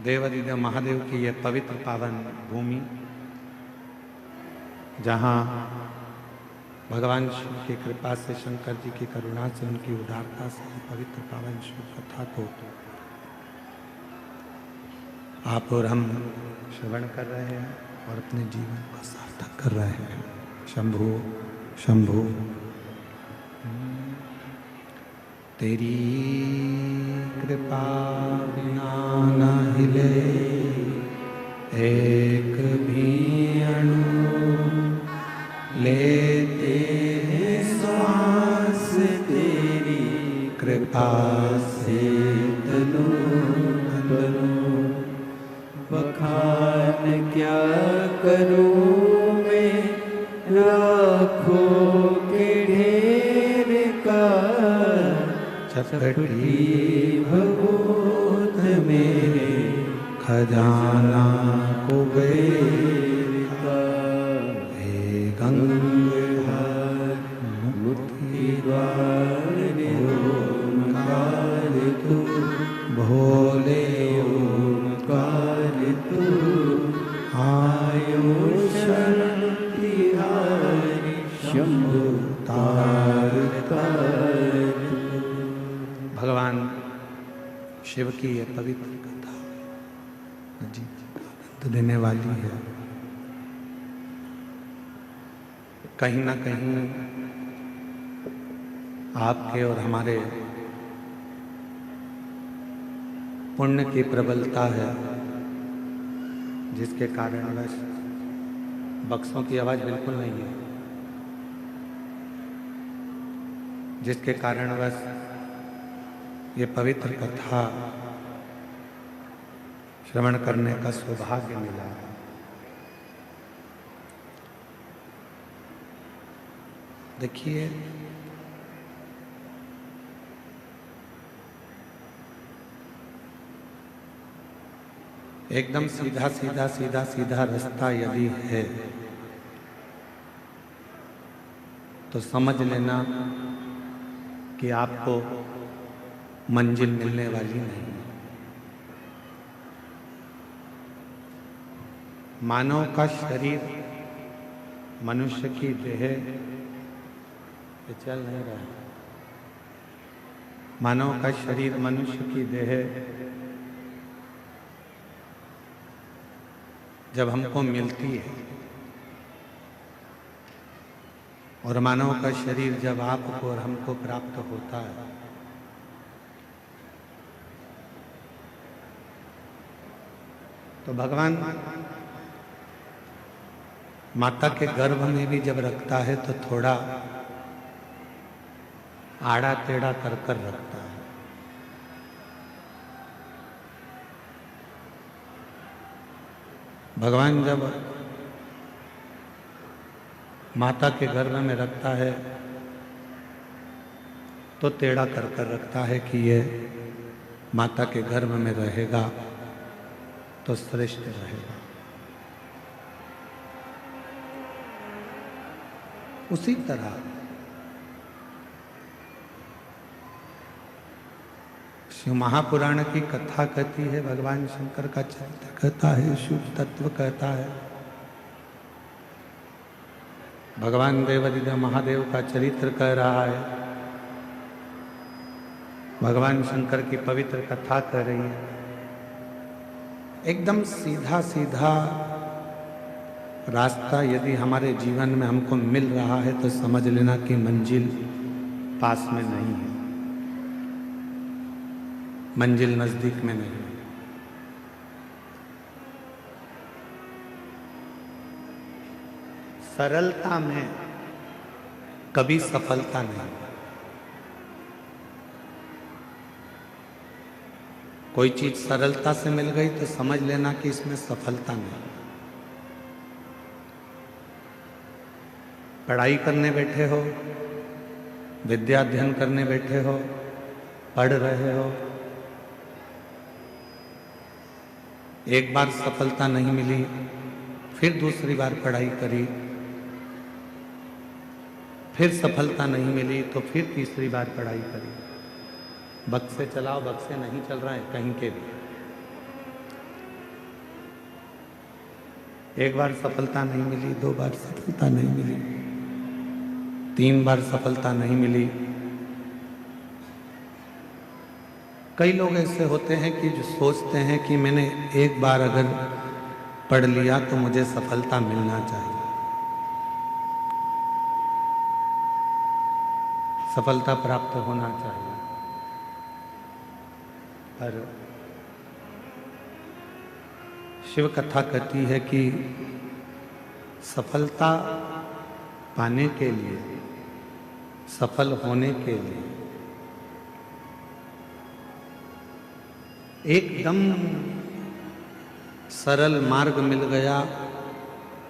देवादिदेव महादेव की यह पवित्र पावन भूमि, जहाँ भगवान शिव की कृपा से, शंकर जी की करुणा से, उनकी उदारता से पवित्र पावन शिव कथा को आप और हम श्रवण कर रहे हैं और अपने जीवन को सार्थक कर रहे हैं। शंभु शंभु। तेरी कृपा बिना न हिले एक भी अणु, लेते हैं श्वास तेरी कृपा से तनु तनु। बखान क्या करूं मैं लाखों के ढेर का, चपटी भगवत मेरे खजाना कुबेर का। हे गंगाधर मुक्ति द्वार ओंकार तू, भोले ओंकार तू। आयु शांति हारी शंभु तारक। भगवान शिव की यह पवित्र कथा जी आनंद देने वाली है। कहीं ना कहीं आपके और हमारे पुण्य की प्रबलता है, जिसके कारणवश बक्सों की आवाज बिल्कुल नहीं है, जिसके कारणवश ये पवित्र कथा श्रवण करने का सौभाग्य मिला। देखिए, एकदम सीधा सीधा सीधा सीधा रास्ता यदि है तो समझ लेना कि आपको मंजिल मिलने वाली नहीं। मानव का शरीर, मनुष्य की देह ये चल नहीं रहा। मानव का शरीर, मनुष्य की देह जब हमको मिलती है और मानव का शरीर जब आपको और हमको प्राप्त होता है, तो भगवान माता के गर्भ में भी जब रखता है तो थोड़ा आड़ा टेढ़ा कर कर रखता है। भगवान जब माता के गर्भ में रखता है तो टेढ़ा कर कर रखता है कि ये माता के गर्भ में रहेगा तो श्रेष्ठ रहेगा। उसी तरह शिव महापुराण की कथा कहती है, भगवान शंकर का चरित्र कहता है, शिव तत्व कहता है, भगवान देवादिदेव महादेव का चरित्र कह रहा है, भगवान शंकर की पवित्र कथा कह रही है। एकदम सीधा सीधा रास्ता यदि हमारे जीवन में हमको मिल रहा है तो समझ लेना कि मंजिल पास में नहीं है, मंजिल नजदीक में नहीं है। सरलता में कभी सफलता नहीं। कोई चीज सरलता से मिल गई तो समझ लेना कि इसमें सफलता नहीं। पढ़ाई करने बैठे हो, विद्या अध्ययन करने बैठे हो, पढ़ रहे हो, एक बार सफलता नहीं मिली, फिर दूसरी बार पढ़ाई करी, फिर सफलता नहीं मिली तो फिर तीसरी बार पढ़ाई करी। बक्से चलाओ, बक्से नहीं चल रहा है कहीं के भी। एक बार सफलता नहीं मिली, 2 बार सफलता नहीं मिली, 3 बार सफलता नहीं मिली। कई लोग ऐसे होते हैं कि जो सोचते हैं कि मैंने एक बार अगर पढ़ लिया तो मुझे सफलता मिलना चाहिए, सफलता प्राप्त होना चाहिए। पर शिव कथा कहती है कि सफलता पाने के लिए, सफल होने के लिए एकदम सरल मार्ग मिल गया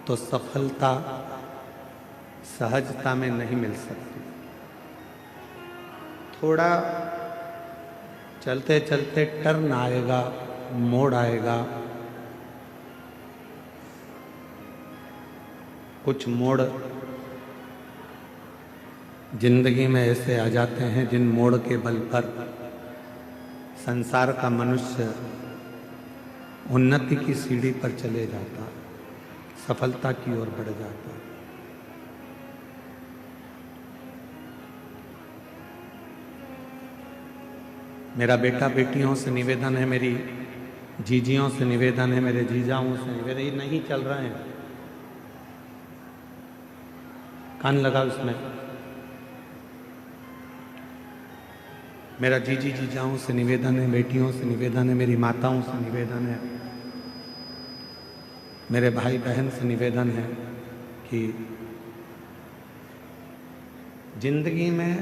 तो सफलता सहजता में नहीं मिल सकती। थोड़ा चलते चलते टर्न आएगा, मोड़ आएगा। कुछ मोड़ जिंदगी में ऐसे आ जाते हैं जिन मोड़ के बल पर संसार का मनुष्य उन्नति की सीढ़ी पर चले जाता, सफलता की ओर बढ़ जाता। मेरा बेटा बेटियों से निवेदन है, मेरी जीजियों से निवेदन है, मेरे जीजाओं से निवेदन, ये नहीं चल रहे हैं, कान लगा उसमें। मेरा जीजाओं से निवेदन है, बेटियों से निवेदन है, मेरी माताओं से निवेदन है, मेरे भाई बहन से निवेदन है कि जिंदगी में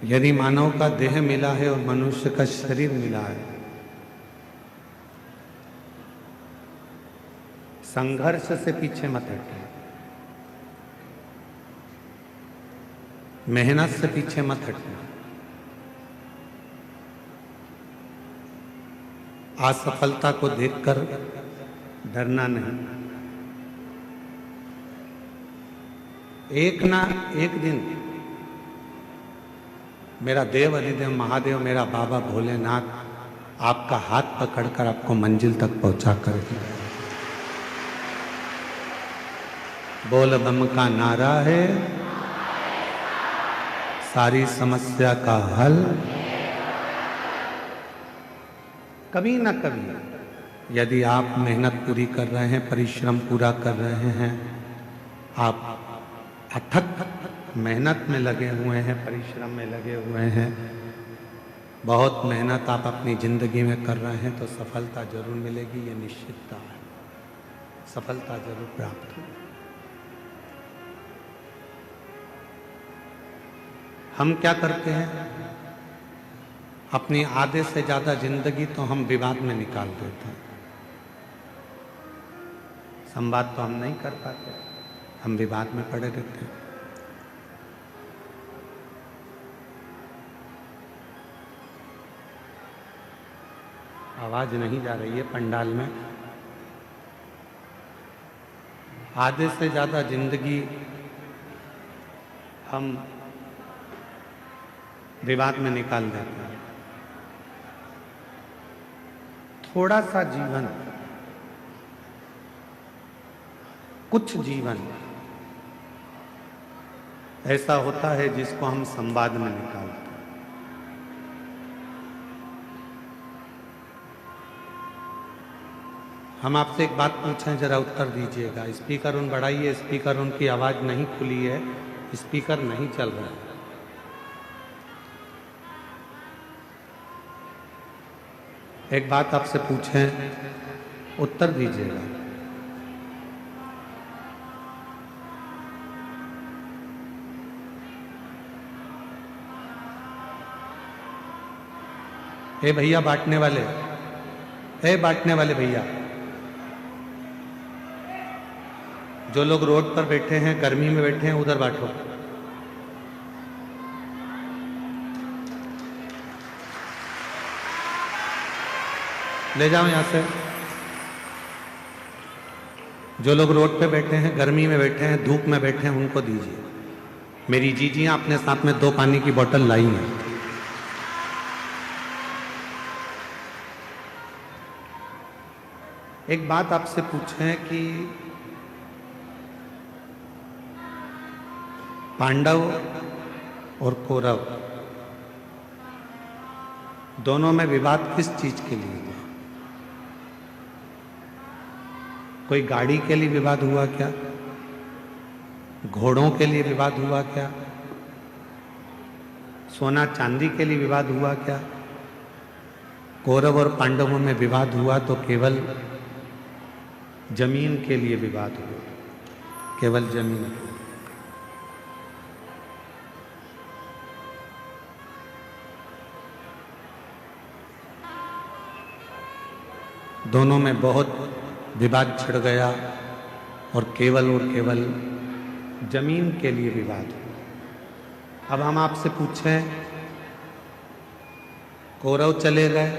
यदि मानव का देह मिला है और मनुष्य का शरीर मिला है, संघर्ष से पीछे मत हटिए, मेहनत से पीछे मत हटना। असफलता को देखकर डरना नहीं। एक ना एक दिन मेरा देव अधिदेव महादेव, मेरा बाबा भोलेनाथ आपका हाथ पकड़कर आपको मंजिल तक पहुंचा करेगा। बोल बम का नारा है, सारी समस्या का हल। कभी ना कभी यदि आप मेहनत पूरी कर रहे हैं, परिश्रम पूरा कर रहे हैं, आप अथक मेहनत में लगे हुए हैं, परिश्रम में लगे हुए हैं, बहुत मेहनत आप अपनी जिंदगी में कर रहे हैं, तो सफलता जरूर मिलेगी, ये निश्चितता है। सफलता जरूर प्राप्त होगी। हम क्या करते हैं, अपनी आधे से ज्यादा जिंदगी तो हम विवाद में निकाल देते हैं। संवाद तो हम नहीं कर पाते, हम विवाद में पड़े रहते हैं। आवाज नहीं जा रही है पंडाल में। आधे से ज्यादा जिंदगी हम विवाद में निकाल देते हैं। थोड़ा सा जीवन, कुछ जीवन ऐसा होता है जिसको हम संवाद में निकालते हैं। हम आपसे एक बात पूछें, जरा उत्तर दीजिएगा। स्पीकर उन बढ़ाइए, स्पीकर उनकी आवाज नहीं खुली है, स्पीकर नहीं चल रहा है। एक बात आपसे पूछें, उत्तर दीजिएगा। हे भैया बांटने वाले, हे बांटने वाले भैया, जो लोग रोड पर बैठे हैं, गर्मी में बैठे हैं, उधर बांटो। ले जाओ यहां से। जो लोग रोड पे बैठे हैं, गर्मी में बैठे हैं, धूप में बैठे हैं, उनको दीजिए। मेरी जीजियां अपने साथ में 2 पानी की बोतल लाई हैं। एक बात आपसे पूछें कि पांडव और कौरव दोनों में विवाद किस चीज के लिए हुआ? कोई गाड़ी के लिए विवाद हुआ क्या? घोड़ों के लिए विवाद हुआ क्या? सोना चांदी के लिए विवाद हुआ क्या? कौरव और पांडवों में विवाद हुआ तो केवल जमीन के लिए विवाद हुआ, केवल जमीन के लिए। दोनों में बहुत विवाद छिड़ गया और केवल जमीन के लिए विवाद हुआ। अब हम आपसे पूछें, कौरव चले गए,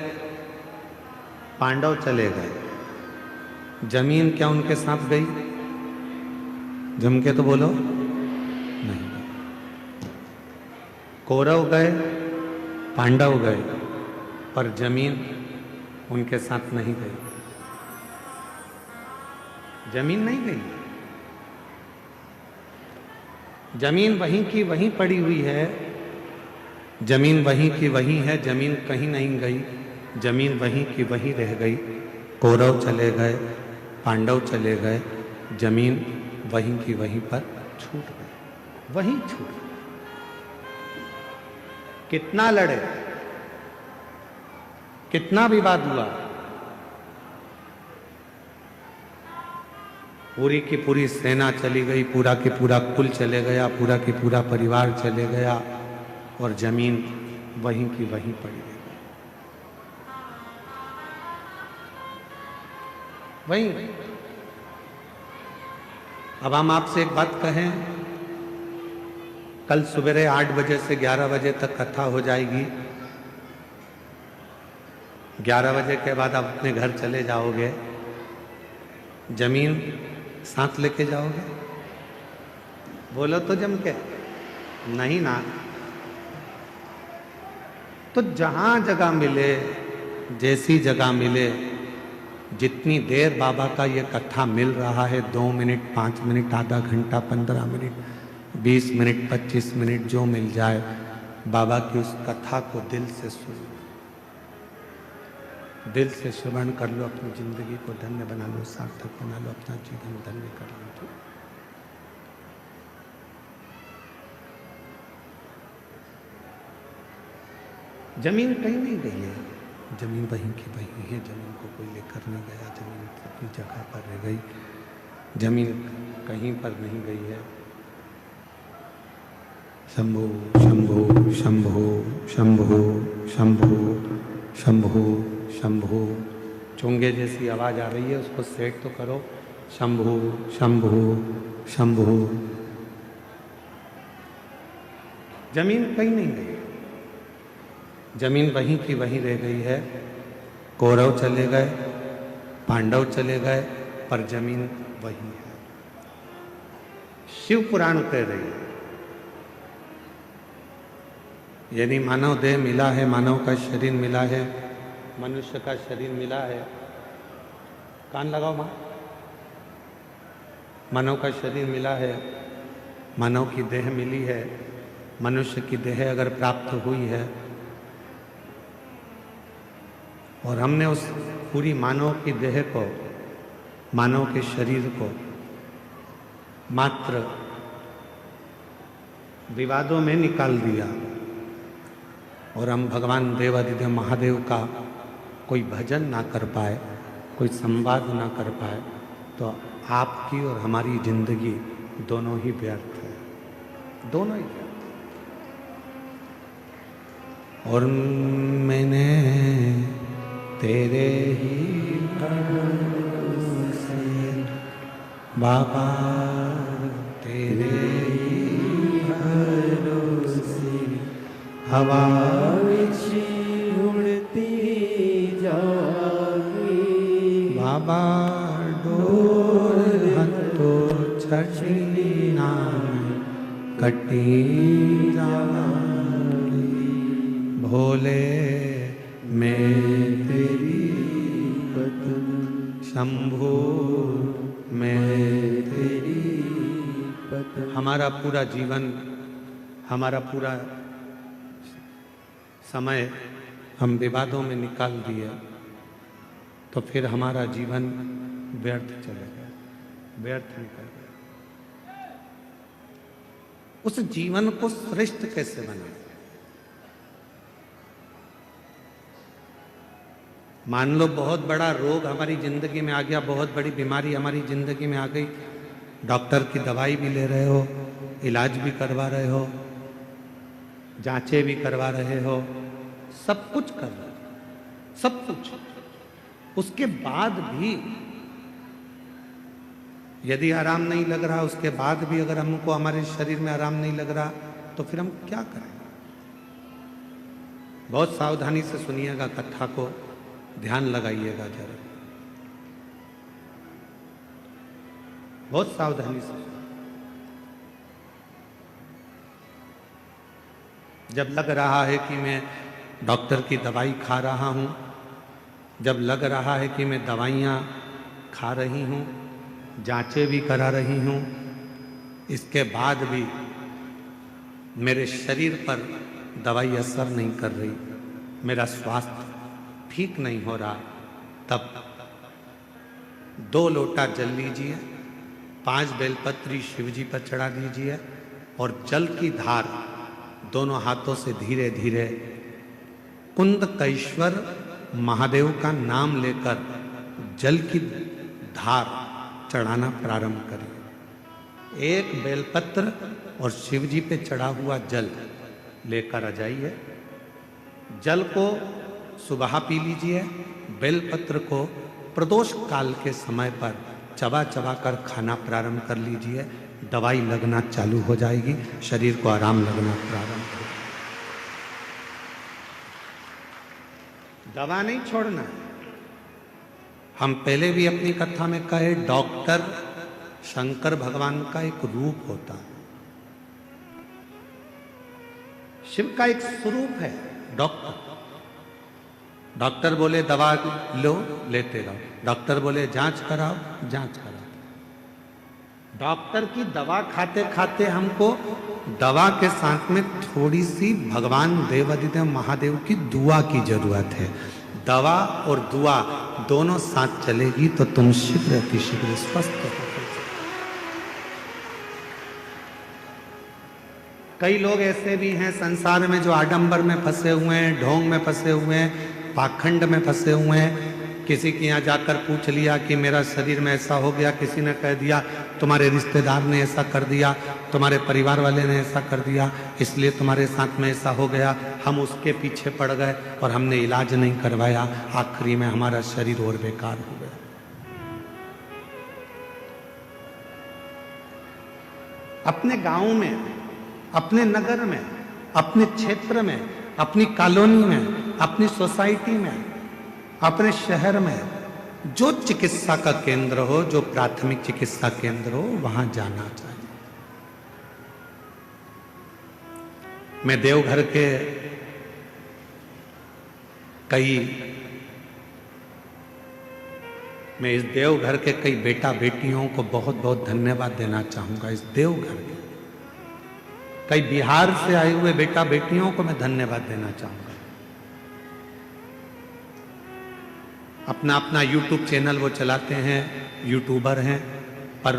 पांडव चले गए, जमीन क्या उनके साथ गई? जम के तो बोलो, नहीं। कौरव गए, पांडव गए, पर जमीन उनके साथ नहीं गई। जमीन नहीं गई, जमीन वहीं की वहीं पड़ी हुई है, जमीन वहीं की वहीं है, जमीन कहीं नहीं गई, जमीन वहीं की वहीं रह गई। कौरव चले गए, पांडव चले गए, जमीन वहीं की वहीं पर छूट गई, वहीं छूट गई। कितना लड़े, कितना विवाद हुआ, पूरी की पूरी सेना चली गई, पूरा की पूरा कुल चले गया, पूरा की पूरा परिवार चले गया और जमीन वहीं की वहीं पड़ी रही। वहीं। अब हम आपसे एक बात कहें, कल सवेरे 8 बजे से 11 बजे तक कथा हो जाएगी। 11 बजे के बाद आप अपने घर चले जाओगे, जमीन साथ लेके जाओगे? बोलो तो जम के, नहीं ना। तो जहां जगह मिले, जैसी जगह मिले, जितनी देर बाबा का ये कथा मिल रहा है, 2 मिनट, 5 मिनट, आधा घंटा, 15 मिनट, 20 मिनट, 25 मिनट, जो मिल जाए, बाबा की उस कथा को दिल से सुनो, दिल से श्रवण कर लो, अपनी जिंदगी को धन्य बना लो, सार्थक बना लो, अपना जीवन धन्य कर लो। जमीन कहीं नहीं गई है, जमीन वहीं की वहीं है, जमीन को कोई लेकर नहीं गया, जमीन अपनी जगह पर रह गई, जमीन कहीं पर नहीं गई है। शंभो शंभो शंभो शंभो शंभो शंभो शंभो। चोंगे जैसी आवाज आ रही है, उसको सेट तो करो। शंभो शंभो शंभो। जमीन कहीं नहीं गई, जमीन वहीं की वहीं रह गई है। कौरव चले गए, पांडव चले गए, पर जमीन वही है। शिव पुराण कह रही है, यानी मानव देह मिला है, मानव का शरीर मिला है, मनुष्य का शरीर मिला है। कान लगाओ मां। मानव का शरीर मिला है, मानव की देह मिली है, मनुष्य की देह अगर प्राप्त हुई है और हमने उस पूरी मानव की देह को, मानव के शरीर को मात्र विवादों में निकाल दिया और हम भगवान देवादिदेव महादेव का कोई भजन ना कर पाए, कोई संवाद ना कर पाए, तो आपकी और हमारी जिंदगी दोनों ही व्यर्थ है, दोनों ही व्यर्थ। और मैंने तेरे ही भरोसे बाबा, तेरे ही भरोसे हवा उड़ती जागी बाबा, डोर हतो छठी नाम कटी जागी। भोले मैं तेरी शंभो मैं तेरी पद। हमारा पूरा जीवन, हमारा पूरा समय हम विवादों में निकाल दिए तो फिर हमारा जीवन व्यर्थ चले गया, व्यर्थ निकल गया। उस जीवन को श्रेष्ठ कैसे बनाए? मान लो बहुत बड़ा रोग हमारी जिंदगी में आ गया, बहुत बड़ी बीमारी हमारी जिंदगी में आ गई, डॉक्टर की दवाई भी ले रहे हो, इलाज भी करवा रहे हो, जांचें भी करवा रहे हो, सब कुछ कर रहे हो, सब कुछ। उसके बाद भी यदि आराम नहीं लग रहा, उसके बाद भी अगर हमको हमारे शरीर में आराम नहीं लग रहा तो फिर हम क्या करें? बहुत सावधानी से सुनिएगा कथा को, ध्यान लगाइएगा जरा, बहुत सावधानी से। जब लग रहा है कि मैं डॉक्टर की दवाई खा रहा हूं, जब लग रहा है कि मैं दवाइयां खा रही हूं, जांचें भी करा रही हूं, इसके बाद भी मेरे शरीर पर दवाई असर नहीं कर रही, मेरा स्वास्थ्य ठीक नहीं हो रहा, तब 2 लोटा जल लीजिए, 5 बेलपत्री शिव जी पर चढ़ा दीजिए और जल की धार दोनों हाथों से धीरे धीरे कुंदकेश्वर महादेव का नाम लेकर जल की धार चढ़ाना प्रारंभ करिए। 1 बेलपत्र और शिव जी पे चढ़ा हुआ जल लेकर आ जाइए। जल को सुबह पी लीजिए, बेलपत्र को प्रदोष काल के समय पर चबा चबा कर खाना प्रारंभ कर लीजिए। दवाई लगना चालू हो जाएगी, शरीर को आराम लगना प्रारंभ हो। दवा नहीं छोड़ना है। हम पहले भी अपनी कथा में कहे, डॉक्टर शंकर भगवान का एक रूप होता है, शिव का एक स्वरूप है डॉक्टर। डॉक्टर बोले दवा लो, लेते रहो, डॉक्टर बोले जांच कराओ, जांच कराओ। डॉक्टर की दवा खाते खाते हमको दवा के साथ में थोड़ी सी भगवान देवादिदेव महादेव की दुआ की जरूरत है। दवा और दुआ दोनों साथ चलेगी तो तुम शीघ्र अतिशीघ्र स्वस्थ हो। कई लोग ऐसे भी हैं संसार में जो आडंबर में फंसे हुए हैं, ढोंग में फंसे हुए हैं, पाखंड में फंसे हुए हैं। किसी के यहाँ जाकर पूछ लिया कि मेरा शरीर में ऐसा हो गया, किसी ने कह दिया तुम्हारे रिश्तेदार ने ऐसा कर दिया, तुम्हारे परिवार वाले ने ऐसा कर दिया, इसलिए तुम्हारे साथ में ऐसा हो गया। हम उसके पीछे पड़ गए और हमने इलाज नहीं करवाया, आखिरी में हमारा शरीर और बेकार हो गया। अपने गांव में, अपने नगर में, अपने क्षेत्र में, अपनी कॉलोनी में, अपनी सोसाइटी में, अपने शहर में जो चिकित्सा का केंद्र हो, जो प्राथमिक चिकित्सा केंद्र हो, वहां जाना चाहिए। मैं देवघर के मैं इस देवघर के कई बेटा बेटियों को बहुत बहुत धन्यवाद देना चाहूंगा। इस देवघर के कई बिहार से आए हुए बेटा बेटियों को मैं धन्यवाद देना चाहूंगा। अपना अपना यूट्यूब चैनल वो चलाते हैं, यूट्यूबर हैं, पर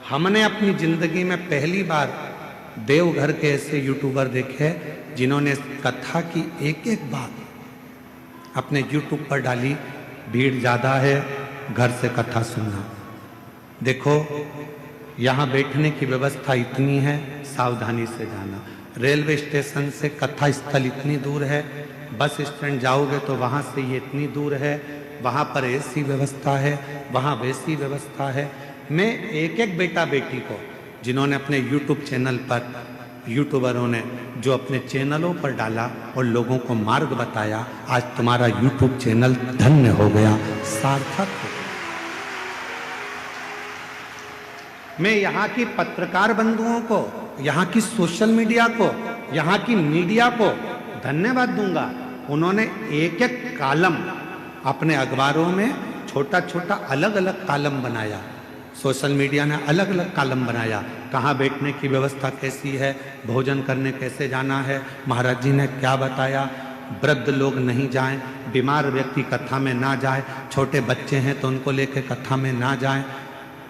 हमने अपनी जिंदगी में पहली बार देवघर के ऐसे यूट्यूबर देखे जिन्होंने कथा की एक एक बात अपने यूट्यूब पर डाली। भीड़ ज़्यादा है, घर से कथा सुनना। देखो यहाँ बैठने की व्यवस्था इतनी है, सावधानी से जाना। रेलवे स्टेशन से कथा स्थल इतनी दूर है, बस स्टैंड जाओगे तो वहाँ से ये इतनी दूर है, वहाँ पर ऐसी व्यवस्था है, वहाँ वैसी व्यवस्था है। मैं एक एक बेटा बेटी को जिन्होंने अपने यूट्यूब चैनल पर, यूट्यूबरों ने जो अपने चैनलों पर डाला और लोगों को मार्ग बताया, आज तुम्हारा यूट्यूब चैनल धन्य हो गया, सार्थक हो गया। मैं यहाँ की पत्रकार बंधुओं को, यहाँ की सोशल मीडिया को, यहाँ की मीडिया को धन्यवाद दूंगा। उन्होंने एक एक कॉलम अपने अखबारों में छोटा छोटा अलग अलग कॉलम बनाया, सोशल मीडिया ने अलग अलग कॉलम बनाया, कहाँ बैठने की व्यवस्था कैसी है, भोजन करने कैसे जाना है, महाराज जी ने क्या बताया, वृद्ध लोग नहीं जाएं, बीमार व्यक्ति कथा में ना जाए, छोटे बच्चे हैं तो उनको लेकर कथा में ना जाएं,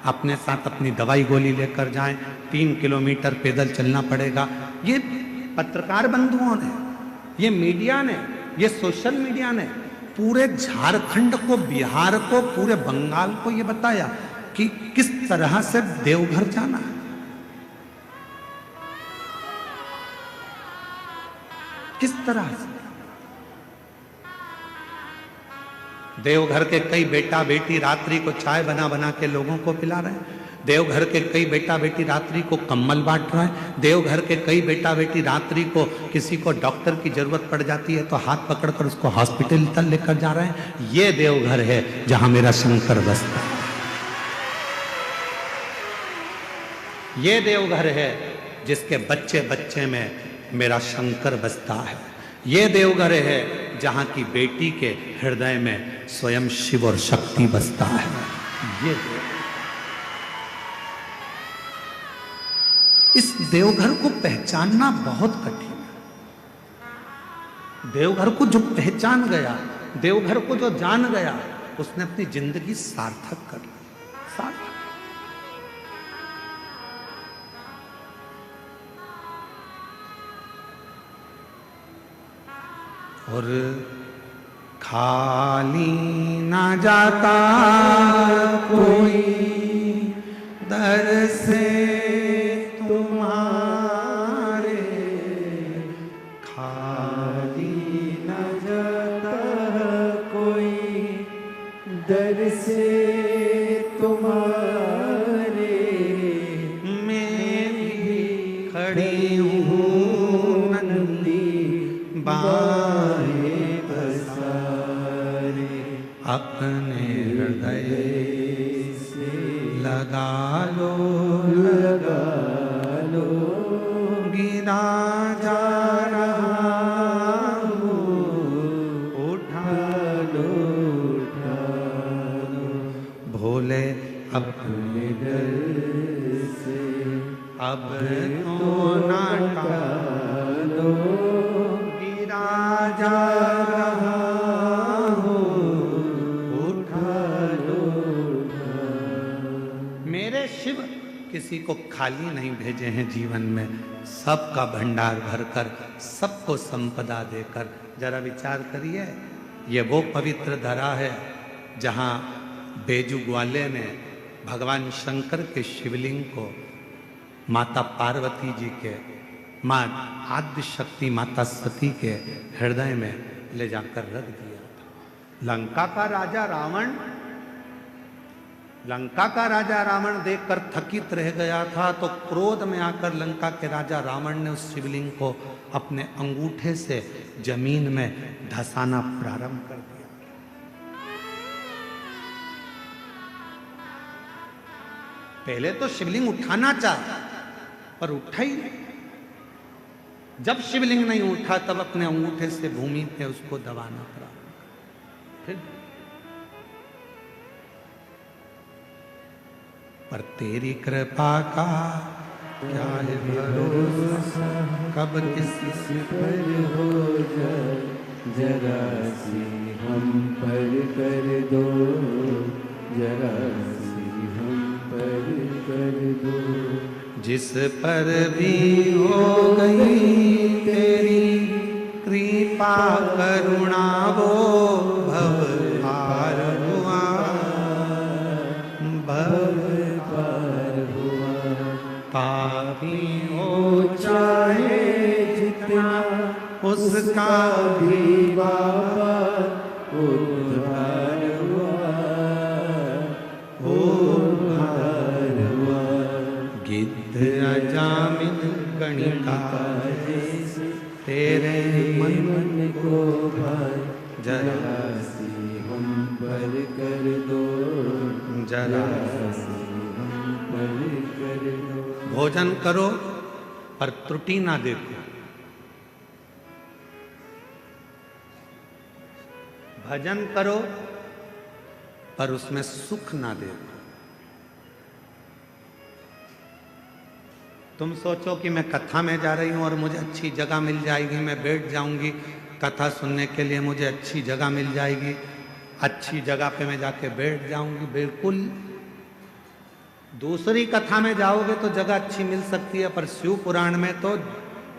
अपने साथ अपनी दवाई गोली लेकर जाएं, 3 किलोमीटर पैदल चलना पड़ेगा। ये पत्रकार बंधुओं ने, ये मीडिया ने, ये सोशल मीडिया ने पूरे झारखंड को, बिहार को, पूरे बंगाल को ये बताया कि किस तरह से देवघर जाना है, किस तरह से। देवघर के कई बेटा बेटी रात्रि को चाय बना बना के लोगों को पिला रहे हैं, देवघर के कई बेटा बेटी रात्रि को कंबल बांट रहे हैं, देवघर के कई बेटा बेटी रात्रि को किसी को डॉक्टर की जरूरत पड़ जाती है तो हाथ पकड़कर उसको हॉस्पिटल तक लेकर जा रहे हैं। ये देवघर है जहां मेरा शंकर बसता है, ये देवघर है जिसके बच्चे बच्चे में मेरा शंकर बसता है, ये देवघर है जहां की बेटी के हृदय में स्वयं शिव और शक्ति बसता है। ये इस देवघर को पहचानना बहुत कठिन है। देवघर को जो पहचान गया, देवघर को जो जान गया, उसने अपनी जिंदगी सार्थक कर ली, सार्थक। और खाली ना जाता कोई दर से तुम्हारे, खाली न जाता कोई दर से तुम्हारे, मैं भी खड़ी हूँ नंदी बाएं पसारे, अपने हृदय से लगा लो, लगा लो, गिरा जा रहा हूँ, उठा लो, उठा लो, भोले अपने दर से अब तो ना टालो, गिरा जा रहा हूँ, उठा लो। मेरे शिव किसी को खाली नहीं भेजे हैं जीवन में, सबका भंडार भरकर, सबको संपदा देकर। जरा विचार करिए, ये वो पवित्र धरा है जहाँ बेजू ग्वाले ने भगवान शंकर के शिवलिंग को माता पार्वती जी के, माँ आद्य शक्ति माता सती के हृदय में ले जाकर रख दिया था। लंका का राजा रावण देखकर थकित रह गया था, तो क्रोध में आकर लंका के राजा रावण ने उस शिवलिंग को अपने अंगूठे से जमीन में धंसाना प्रारंभ कर दिया। पहले तो शिवलिंग उठाना चाहा पर उठा ही नहीं। जब शिवलिंग नहीं उठा तब अपने अंगूठे से भूमि पे उसको दबाना प्रारंभ कर। फिर पर तेरी कृपा का क्या है भरोसा, कब किसी पर हो जाए जरा सी हम पर कर दो, जरा सी हम पर कर दो, जिस पर भी हो गई तेरी कृपा करुणा वो भव पार हुआ, भव पार हुआ, पापी हो चाहे जितना उसका भी बाबा उद्धार हुआ, उद्धार हुआ, गिद्ध अजामिन गणिका तेरे मन को भाई जरा सी हम पर कर दो, जरा सी हम पर कर दो। भोजन करो पर त्रुटि ना देखो, भजन करो पर उसमें सुख ना देखो। तुम सोचो कि मैं कथा में जा रही हूं और मुझे अच्छी जगह मिल जाएगी, मैं बैठ जाऊंगी कथा सुनने के लिए, मुझे अच्छी जगह मिल जाएगी, अच्छी जगह पे मैं जाके बैठ जाऊंगी। बिल्कुल दूसरी कथा में जाओगे तो जगह अच्छी मिल सकती है, पर शिव पुराण में तो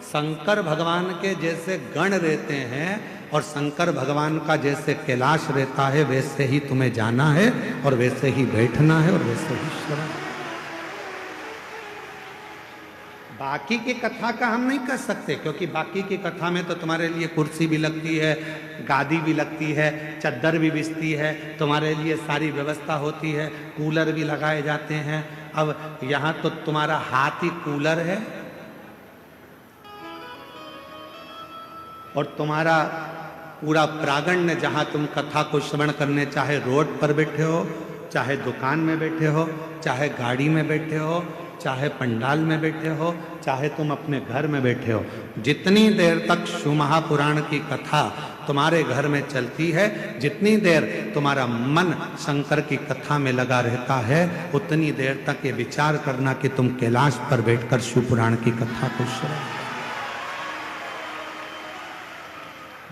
शंकर भगवान के जैसे गण रहते हैं और शंकर भगवान का जैसे कैलाश रहता है, वैसे ही तुम्हें जाना है और वैसे ही बैठना है और वैसे ही श्रवण। बाकी की कथा का हम नहीं कर सकते, क्योंकि बाकी की कथा में तो तुम्हारे लिए कुर्सी भी लगती है, गादी भी लगती है, चद्दर भी बिछती है, तुम्हारे लिए सारी व्यवस्था होती है, कूलर भी लगाए जाते हैं। अब यहाँ तो तुम्हारा हाथ ही कूलर है और तुम्हारा पूरा प्रांगण, जहाँ तुम कथा को श्रवण करने, चाहे रोड पर बैठे हो, चाहे दुकान में बैठे हो, चाहे गाड़ी में बैठे हो, चाहे पंडाल में बैठे हो, चाहे तुम अपने घर में बैठे हो, जितनी देर तक शिव महापुराण की कथा तुम्हारे घर में चलती है, जितनी देर तुम्हारा मन शंकर की कथा में लगा रहता है, उतनी देर तक ये विचार करना कि तुम कैलाश पर बैठकर शिव पुराण की कथा को श्रवण।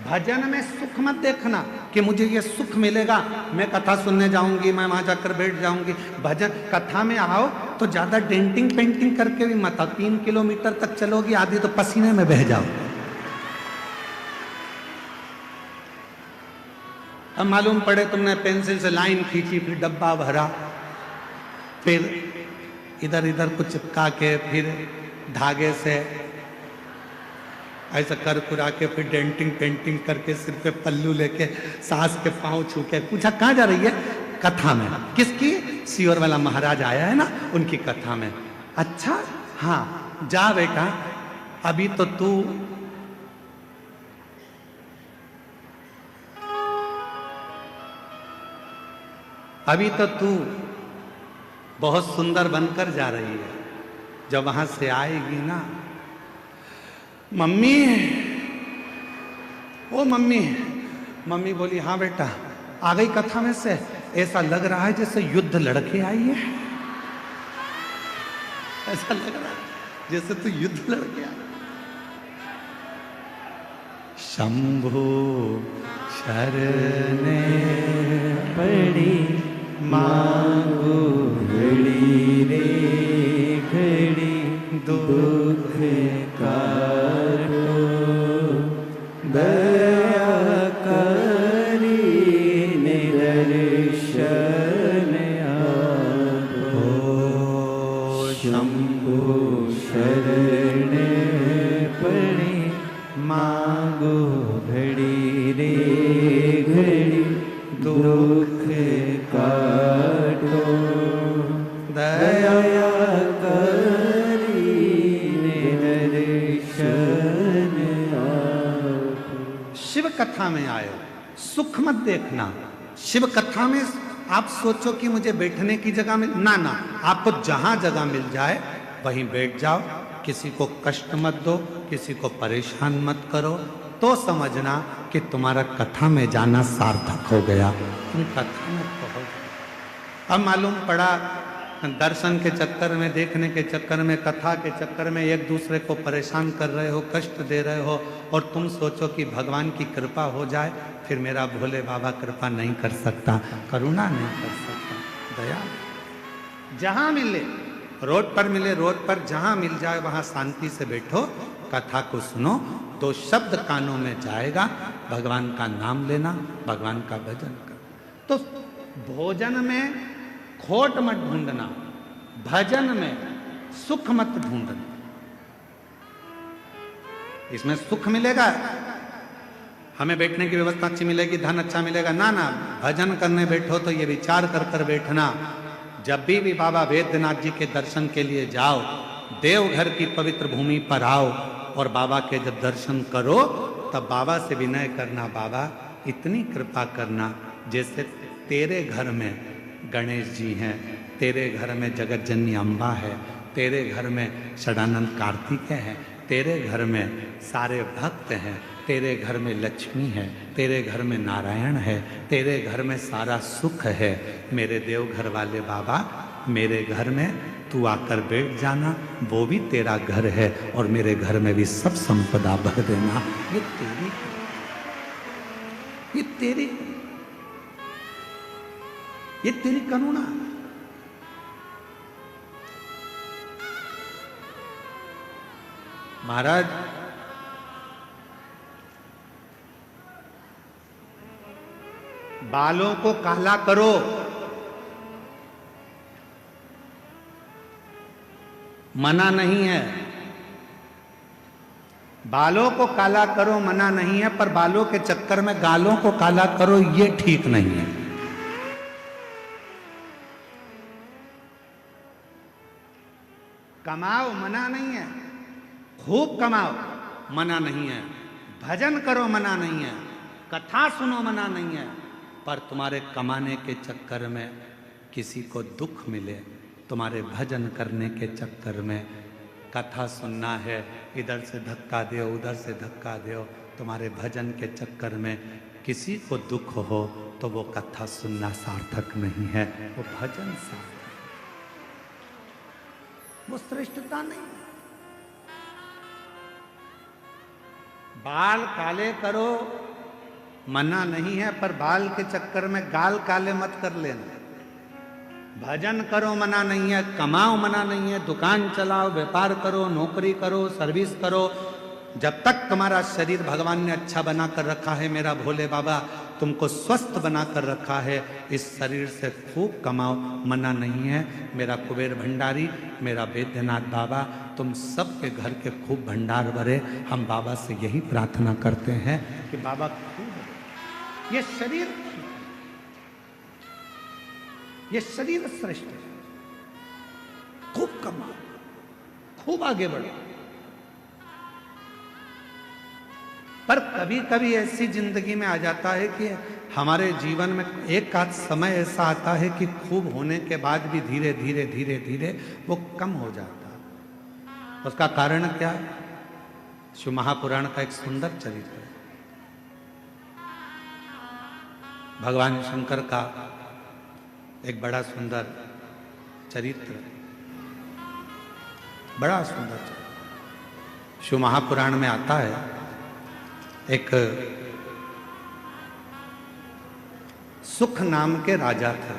भजन में सुख मत देखना कि मुझे ये सुख मिलेगा, मैं कथा सुनने जाऊंगी, मैं वहां जाकर बैठ जाऊंगी। भजन कथा में आओ तो ज्यादा डेंटिंग पेंटिंग करके भी मत आओ। 3 किलोमीटर तक चलोगी, आधी तो पसीने में बह जाओ। अब मालूम पड़े तुमने पेंसिल से लाइन खींची, फिर डब्बा भरा, फिर इधर इधर कुछ चिपका के, फिर धागे से ऐसा कर कुरा के, फिर डेंटिंग पेंटिंग करके, सिर पे पल्लू लेके, सास के पांव छू के पूछा कहाँ जा रही है? कथा में। किसकी? सियोर वाला महाराज आया है ना, उनकी कथा में। अच्छा हाँ जा बेटा, अभी तो तू बहुत सुंदर बनकर जा रही है। जब वहां से आएगी ना, मम्मी, ओ मम्मी, मम्मी बोली हाँ बेटा, आ गई कथा में से? ऐसा लग रहा है जैसे युद्ध लड़के आई है, ऐसा लग रहा है जैसे तू युद्ध लड़के आई। शंभु शरणे पड़ी मांगो घड़ी रे घड़ी, दुख काटो दया करी निदर्शन आपो। शंभु शरण पड़े मांगो घड़ी रे घड़ी, दुख काटो दया करी निदर्शन आपो। शिव कथा में आए, सुख मत देखना। शिव कथा में आप सोचो कि मुझे बैठने की जगह मिल, ना ना, आपको जहां जगह मिल जाए वहीं बैठ जाओ। किसी को कष्ट मत दो, किसी को परेशान मत करो, तो समझना कि तुम्हारा कथा में जाना सार्थक हो गया। तुम कथा में पहुंच। अब मालूम पड़ा दर्शन के चक्कर में, देखने के चक्कर में, कथा के चक्कर में एक दूसरे को परेशान कर रहे हो, कष्ट दे रहे हो, और तुम सोचो कि भगवान की कृपा हो जाए, फिर मेरा भोले बाबा कृपा नहीं कर सकता, करुणा नहीं कर सकता, दया। जहां मिले, रोड पर मिले, रोड पर जहां मिल जाए वहां शांति से बैठो, कथा को सुनो, 2 शब्द कानों में जाएगा, भगवान का नाम लेना, भगवान का भजन कर। तो भोजन में खोट मत ढूंढना, भजन में सुख मत ढूंढना। इसमें सुख मिलेगा, हमें बैठने की व्यवस्था अच्छी मिलेगी, धन अच्छा मिलेगा, ना ना, भजन करने बैठो तो ये विचार कर कर बैठना, जब भी बाबा वैद्यनाथ जी के दर्शन के लिए जाओ, देवघर की पवित्र भूमि पर आओ और बाबा के जब दर्शन करो तब बाबा से विनय करना, बाबा इतनी कृपा करना जैसे तेरे घर में गणेश जी हैं, तेरे घर में जगत जननी अम्बा है, तेरे घर में षडानंद कार्तिकेय है, तेरे घर में सारे भक्त हैं, तेरे घर में लक्ष्मी है, तेरे घर में नारायण है, तेरे घर में सारा सुख है। मेरे देवघर वाले बाबा, मेरे घर में तू आकर बैठ जाना, वो भी तेरा घर है, और मेरे घर में भी सब संपदा भर देना। ये तेरी करुणा। महाराज, बालों को काला करो, मना नहीं है। बालों को काला करो मना नहीं है, पर बालों के चक्कर में गालों को काला करो ये ठीक नहीं है। कमाओ मना नहीं है, खूब कमाओ मना नहीं है, भजन करो मना नहीं है, कथा सुनो मना नहीं है, पर तुम्हारे कमाने के चक्कर में किसी को दुख मिले, तुम्हारे भजन करने के चक्कर में कथा सुनना है, इधर से धक्का दो उधर से धक्का दो, तुम्हारे भजन के चक्कर में किसी को दुख हो तो वो कथा सुनना सार्थक नहीं है, वो भजन सार्थक, वो श्रेष्ठता नहीं। बाल काले करो मना नहीं है, पर बाल के चक्कर में गाल काले मत कर लेना। भजन करो मना नहीं है, कमाओ मना नहीं है, दुकान चलाओ, व्यापार करो, नौकरी करो, सर्विस करो, जब तक तुम्हारा शरीर भगवान ने अच्छा बना कर रखा है, मेरा भोले बाबा तुमको स्वस्थ बना कर रखा है, इस शरीर से खूब कमाओ मना नहीं है। मेरा कुबेर भंडारी, मेरा वैद्यनाथ बाबा, तुम सबके घर के खूब भंडार भरे। हम बाबा से यही प्रार्थना करते हैं कि बाबा खूब, ये शरीर श्रेष्ठ है, खूब कमाओ, खूब आगे बढ़ो। पर कभी कभी ऐसी जिंदगी में आ जाता है कि हमारे जीवन में एक आध समय ऐसा आता है कि खूब होने के बाद भी धीरे धीरे धीरे धीरे वो कम हो जाता है। उसका कारण क्या है? शिव महापुराण का एक सुंदर चरित्र है। भगवान शंकर का एक बड़ा सुंदर चरित्र, बड़ा सुंदर चरित्र शिव महापुराण में आता है। एक सुख नाम के राजा थे।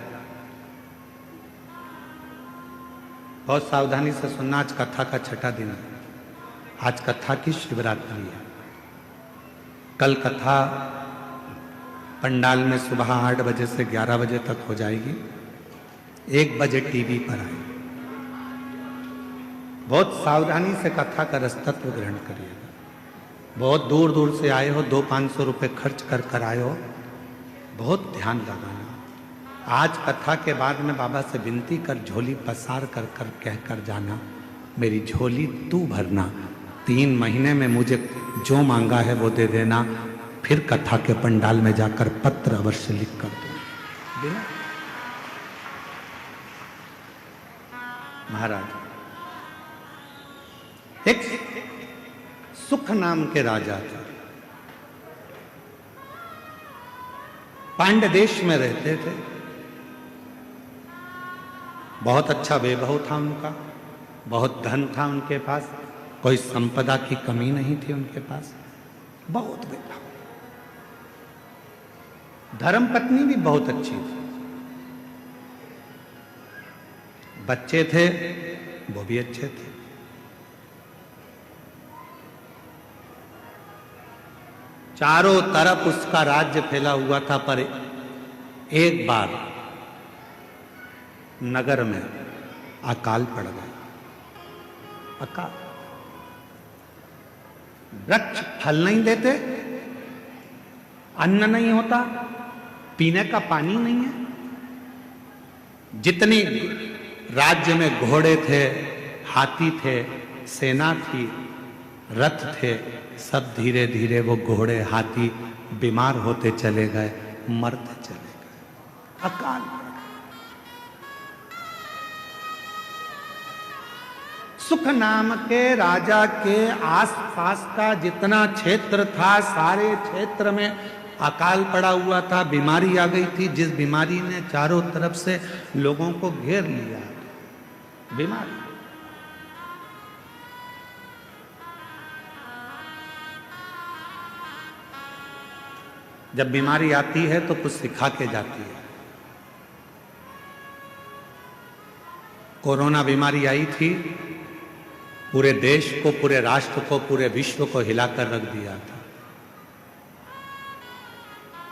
बहुत सावधानी से सुनना, आज कथा का छठा दिन है। आज कथा की शिवरात्रि है। कल कथा पंडाल में सुबह 8 बजे से 11 बजे तक हो जाएगी। 1 बजे टीवी पर आए। बहुत सावधानी से कथा का रसतत्व ग्रहण करिएगा। बहुत दूर दूर से आए हो, 200-500 रुपये खर्च कर आए हो, बहुत ध्यान लगाना। आज कथा के बाद में बाबा से विनती कर, झोली पसार कर कह कर जाना, मेरी झोली तू भरना, 3 महीने में मुझे जो मांगा है वो दे देना, फिर कथा के पंडाल में जाकर पत्र अवश्य लिख कर दो। महाराज, एक सुख नाम के राजा थे। पांड्य देश में रहते थे। बहुत अच्छा वैभव था उनका, बहुत धन था उनके पास, कोई संपदा की कमी नहीं थी उनके पास, बहुत वैभव। धर्मपत्नी भी बहुत अच्छी थी। बच्चे थे वो भी अच्छे थे। चारों तरफ उसका राज्य फैला हुआ था। पर एक बार नगर में अकाल पड़ गया। अकाल, वृक्ष फल नहीं देते, अन्न नहीं होता, पीने का पानी नहीं है। जितनी राज्य में घोड़े थे, हाथी थे, सेना थी, रथ थे, सब धीरे धीरे वो घोड़े हाथी बीमार होते चले गए, मरते चले गए। अकाल। सुख नाम के राजा के आसपास का जितना क्षेत्र था, सारे क्षेत्र में अकाल पड़ा हुआ था, बीमारी आ गई थी, जिस बीमारी ने चारों तरफ से लोगों को घेर लिया। बीमारी जब बीमारी आती है तो कुछ सिखा के जाती है। कोरोना बीमारी आई थी, पूरे देश को, पूरे राष्ट्र को, पूरे विश्व को हिलाकर रख दिया था।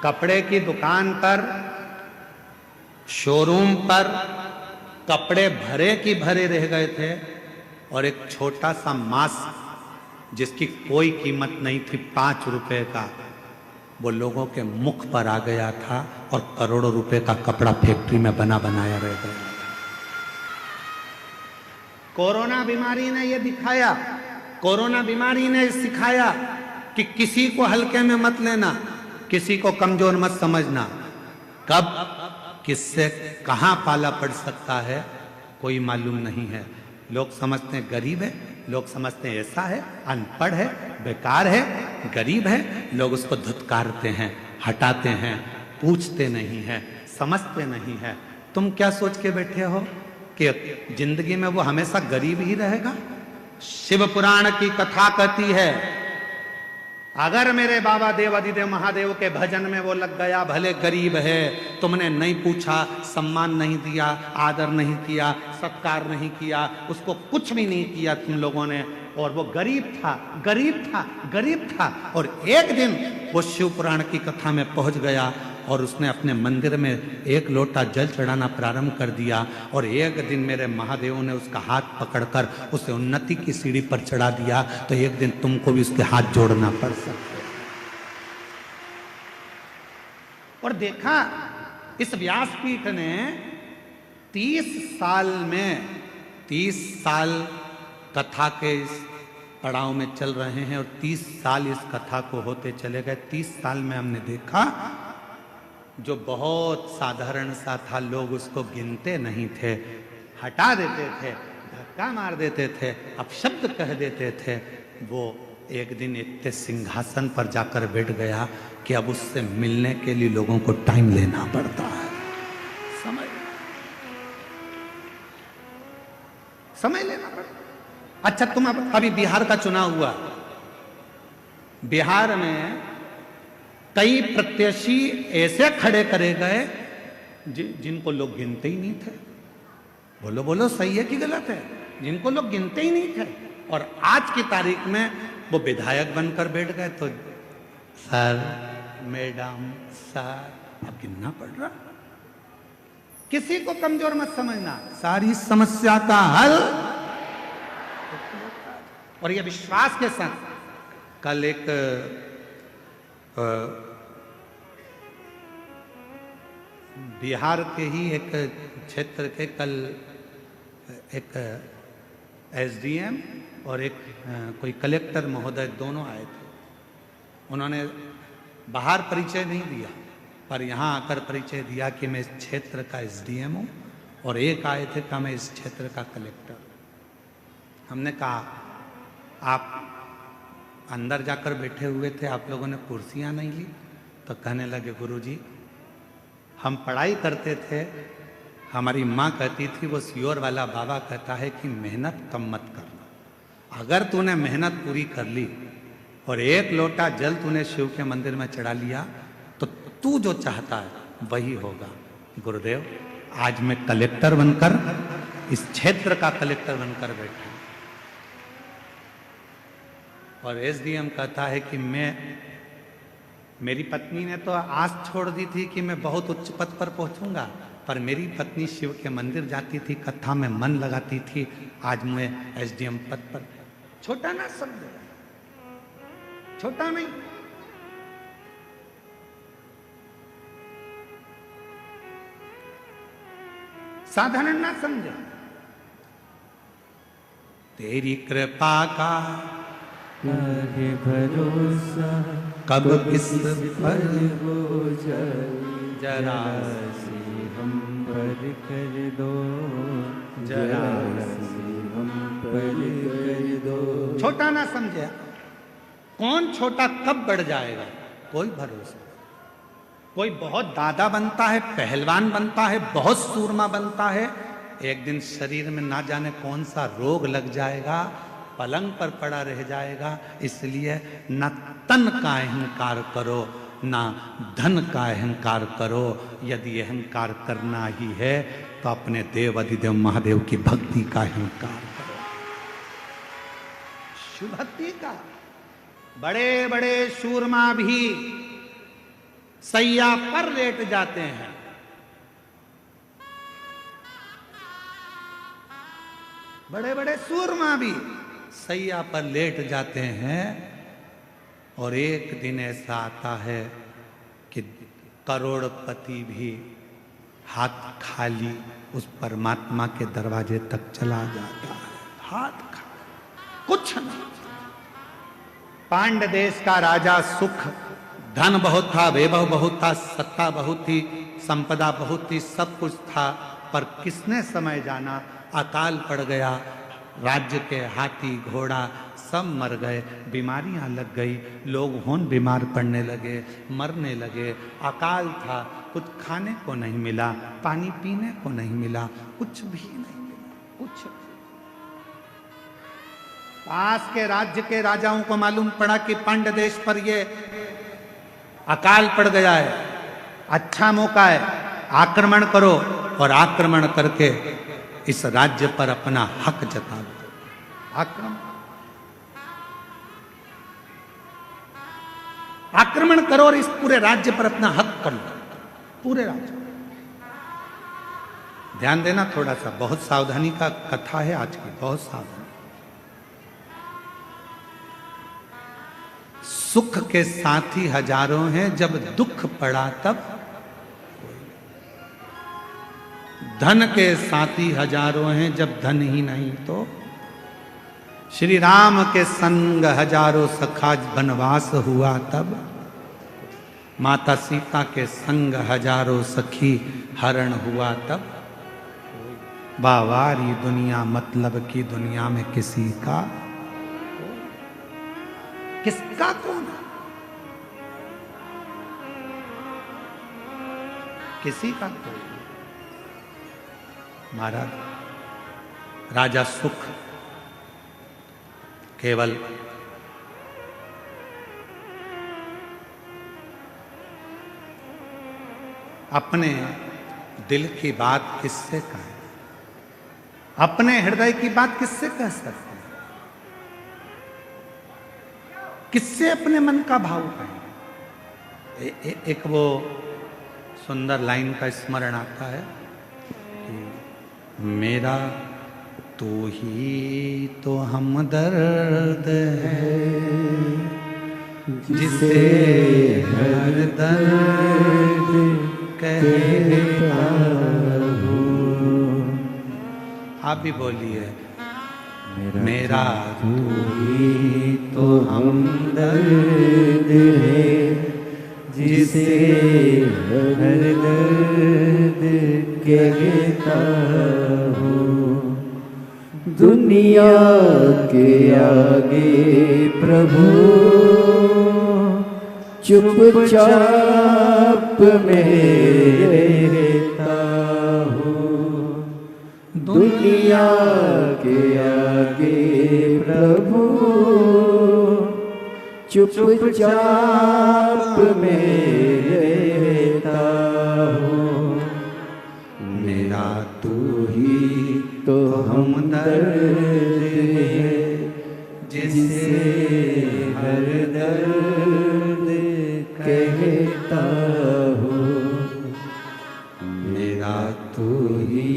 कपड़े की दुकान पर, शोरूम पर कपड़े भरे की भरे रह गए थे और एक छोटा सा मास्क जिसकी कोई कीमत नहीं थी, 5 रुपए का, वो लोगों के मुख पर आ गया था और करोड़ों रुपए का कपड़ा फैक्ट्री में बना बनाया रह गया। कोरोना बीमारी ने यह दिखाया, कोरोना बीमारी ने सिखाया कि किसी को हल्के में मत लेना, किसी को कमजोर मत समझना। कब किससे कहां पाला पड़ सकता है कोई मालूम नहीं है। लोग समझते हैं गरीब है, लोग समझते हैं ऐसा है, अनपढ़ है, बेकार है, गरीब है, लोग उसको धुतकारते हैं, हटाते हैं, पूछते नहीं है, समझते नहीं है। तुम क्या सोच के बैठे हो कि जिंदगी में वो हमेशा गरीब ही रहेगा? शिव पुराण की कथा कहती है, अगर मेरे बाबा देवाधिदेव महादेव के भजन में वो लग गया, भले गरीब है, तुमने नहीं पूछा, सम्मान नहीं दिया, आदर नहीं किया, सत्कार नहीं किया, उसको कुछ भी नहीं किया तुम लोगों ने, और वो गरीब था, गरीब था, गरीब था, और एक दिन वो शिव पुराण की कथा में पहुंच गया और उसने अपने मंदिर में 1 लोटा जल चढ़ाना प्रारंभ कर दिया, और एक दिन मेरे महादेव ने उसका हाथ पकड़कर उसे उन्नति की सीढ़ी पर चढ़ा दिया। तो एक दिन तुमको भी उसके हाथ जोड़ना पड़ सकता है। और देखा, इस व्यासपीठ ने 30 साल में, 30 साल कथा के इस पड़ाव में चल रहे हैं और 30 साल इस कथा को होते चले गए। 30 साल में हमने देखा जो बहुत साधारण सा था, लोग उसको गिनते नहीं थे, हटा देते थे, धक्का मार देते थे, अपशब्द कह देते थे, वो एक दिन इतने सिंहासन पर जाकर बैठ गया कि अब उससे मिलने के लिए लोगों को टाइम लेना पड़ता है। समय लेना पड़ता। अच्छा, तुम अभी बिहार का चुनाव हुआ, बिहार में कई प्रत्याशी ऐसे खड़े करे गए जिनको लोग गिनते ही नहीं थे। बोलो बोलो, सही है कि गलत है? जिनको लोग गिनते ही नहीं थे, और आज की तारीख में वो विधायक बनकर बैठ गए। तो सर, मैडम, सर, अब गिनना पड़ रहा। किसी को कमजोर मत समझना, सारी समस्या का हल, और ये विश्वास के साथ। कल एक बिहार के ही एक क्षेत्र के, कल एक एसडीएम और एक कोई कलेक्टर महोदय दोनों आए थे। उन्होंने बाहर परिचय नहीं दिया, पर यहाँ आकर परिचय दिया कि मैं इस क्षेत्र का एसडीएम हूँ, और एक आए थे कि मैं इस क्षेत्र का कलेक्टर। हमने कहा, आप अंदर जाकर बैठे हुए थे, आप लोगों ने कुर्सियाँ नहीं ली? तो कहने लगे, गुरुजी, हम पढ़ाई करते थे, हमारी माँ कहती थी, वो सियोर वाला बाबा कहता है कि मेहनत कम मत करना। अगर तूने मेहनत पूरी कर ली और 1 लोटा जल तूने शिव के मंदिर में चढ़ा लिया, तो तू जो चाहता है वही होगा। गुरुदेव, आज मैं कलेक्टर बनकर, इस क्षेत्र का कलेक्टर बनकर बैठा, और एसडीएम कहता है कि मेरी पत्नी ने तो आस छोड़ दी थी कि मैं बहुत उच्च पद पर पहुंचूंगा, पर मेरी पत्नी शिव के मंदिर जाती थी, कथा में मन लगाती थी, आज मैं एसडीएम पद पर। छोटा ना समझो, छोटा नहीं। साधारण ना समझो। तेरी कृपा का काहे भरोसा, कब किस पर हो जाए, जरा सी हम पर कर दो, जरा सी हम पर कर दो। छोटा ना समझे। कौन छोटा कब बढ़ जाएगा, कोई भरोसा। कोई बहुत दादा बनता है, पहलवान बनता है, बहुत सूरमा बनता है, एक दिन शरीर में ना जाने कौन सा रोग लग जाएगा, पलंग पर पड़ा रह जाएगा। इसलिए न तन का अहंकार करो, ना धन का अहंकार करो। यदि अहंकार करना ही है तो अपने देव अधिदेव महादेव की भक्ति का अहंकार करो, शिव भक्ति का। बड़े बड़े सूरमा भी सैया पर लेट जाते हैं, बड़े बड़े सूरमा भी सैया पर लेट जाते हैं। और एक दिन ऐसा आता है कि करोड़पति भी हाथ खाली उस परमात्मा के दरवाजे तक चला जाता है, हाथ खाली, कुछ नहीं। पांड्य देश का राजा सुख, धन बहुत था, वैभव बहुत था, सत्ता बहुत थी, संपदा बहुत थी, सब कुछ था, पर किसने समय जाना, अकाल पड़ गया, राज्य के हाथी घोड़ा सब मर गए, बीमारियां लग गई, लोग होन बीमार पड़ने लगे, मरने लगे, अकाल था, कुछ खाने को नहीं मिला, पानी पीने को नहीं मिला, कुछ भी नहीं मिला, कुछ। पास के राज्य के राजाओं को मालूम पड़ा कि पांड्य देश पर ये अकाल पड़ गया है, अच्छा मौका है, आक्रमण करो और आक्रमण करके इस राज्य पर अपना हक जता दो। आक्रमण करो और इस पूरे राज्य पर अपना हक कर लो, पूरे राज्य। ध्यान देना थोड़ा सा, बहुत सावधानी का कथा है आज की, बहुत सावधानी। सुख के साथी हजारों हैं, जब दुख पड़ा तब धन के साथी हजारों हैं, जब धन ही नहीं तो। श्री राम के संग हजारों सखा, वनवास हुआ तब। माता सीता के संग हजारों सखी, हरण हुआ तब। बावारी दुनिया मतलब की दुनिया में किसी का, किसका कौन है, किसी का कोई। महाराज राजा सुख केवल अपने दिल की बात किससे कहें, अपने हृदय की बात किससे कह सकते हैं, किससे अपने मन का भाव कहें। एक वो सुंदर लाइन का स्मरण आता है, मेरा तू ही तो हमदर्द है, जिसे हर दर्द कहता हूँ। आप भी बोलिए, मेरा तू ही तो हमदर्द है, जिसे हर दर्द कहता हूँ। दुनिया के आगे प्रभु चुपचाप में रहता हूँ। दुनिया के आगे प्रभु चुपचाप में रहता हूँ। मेरा तू ही तो हमदर्द है, जिसे हर दर्द कहता हूँ। मेरा तू ही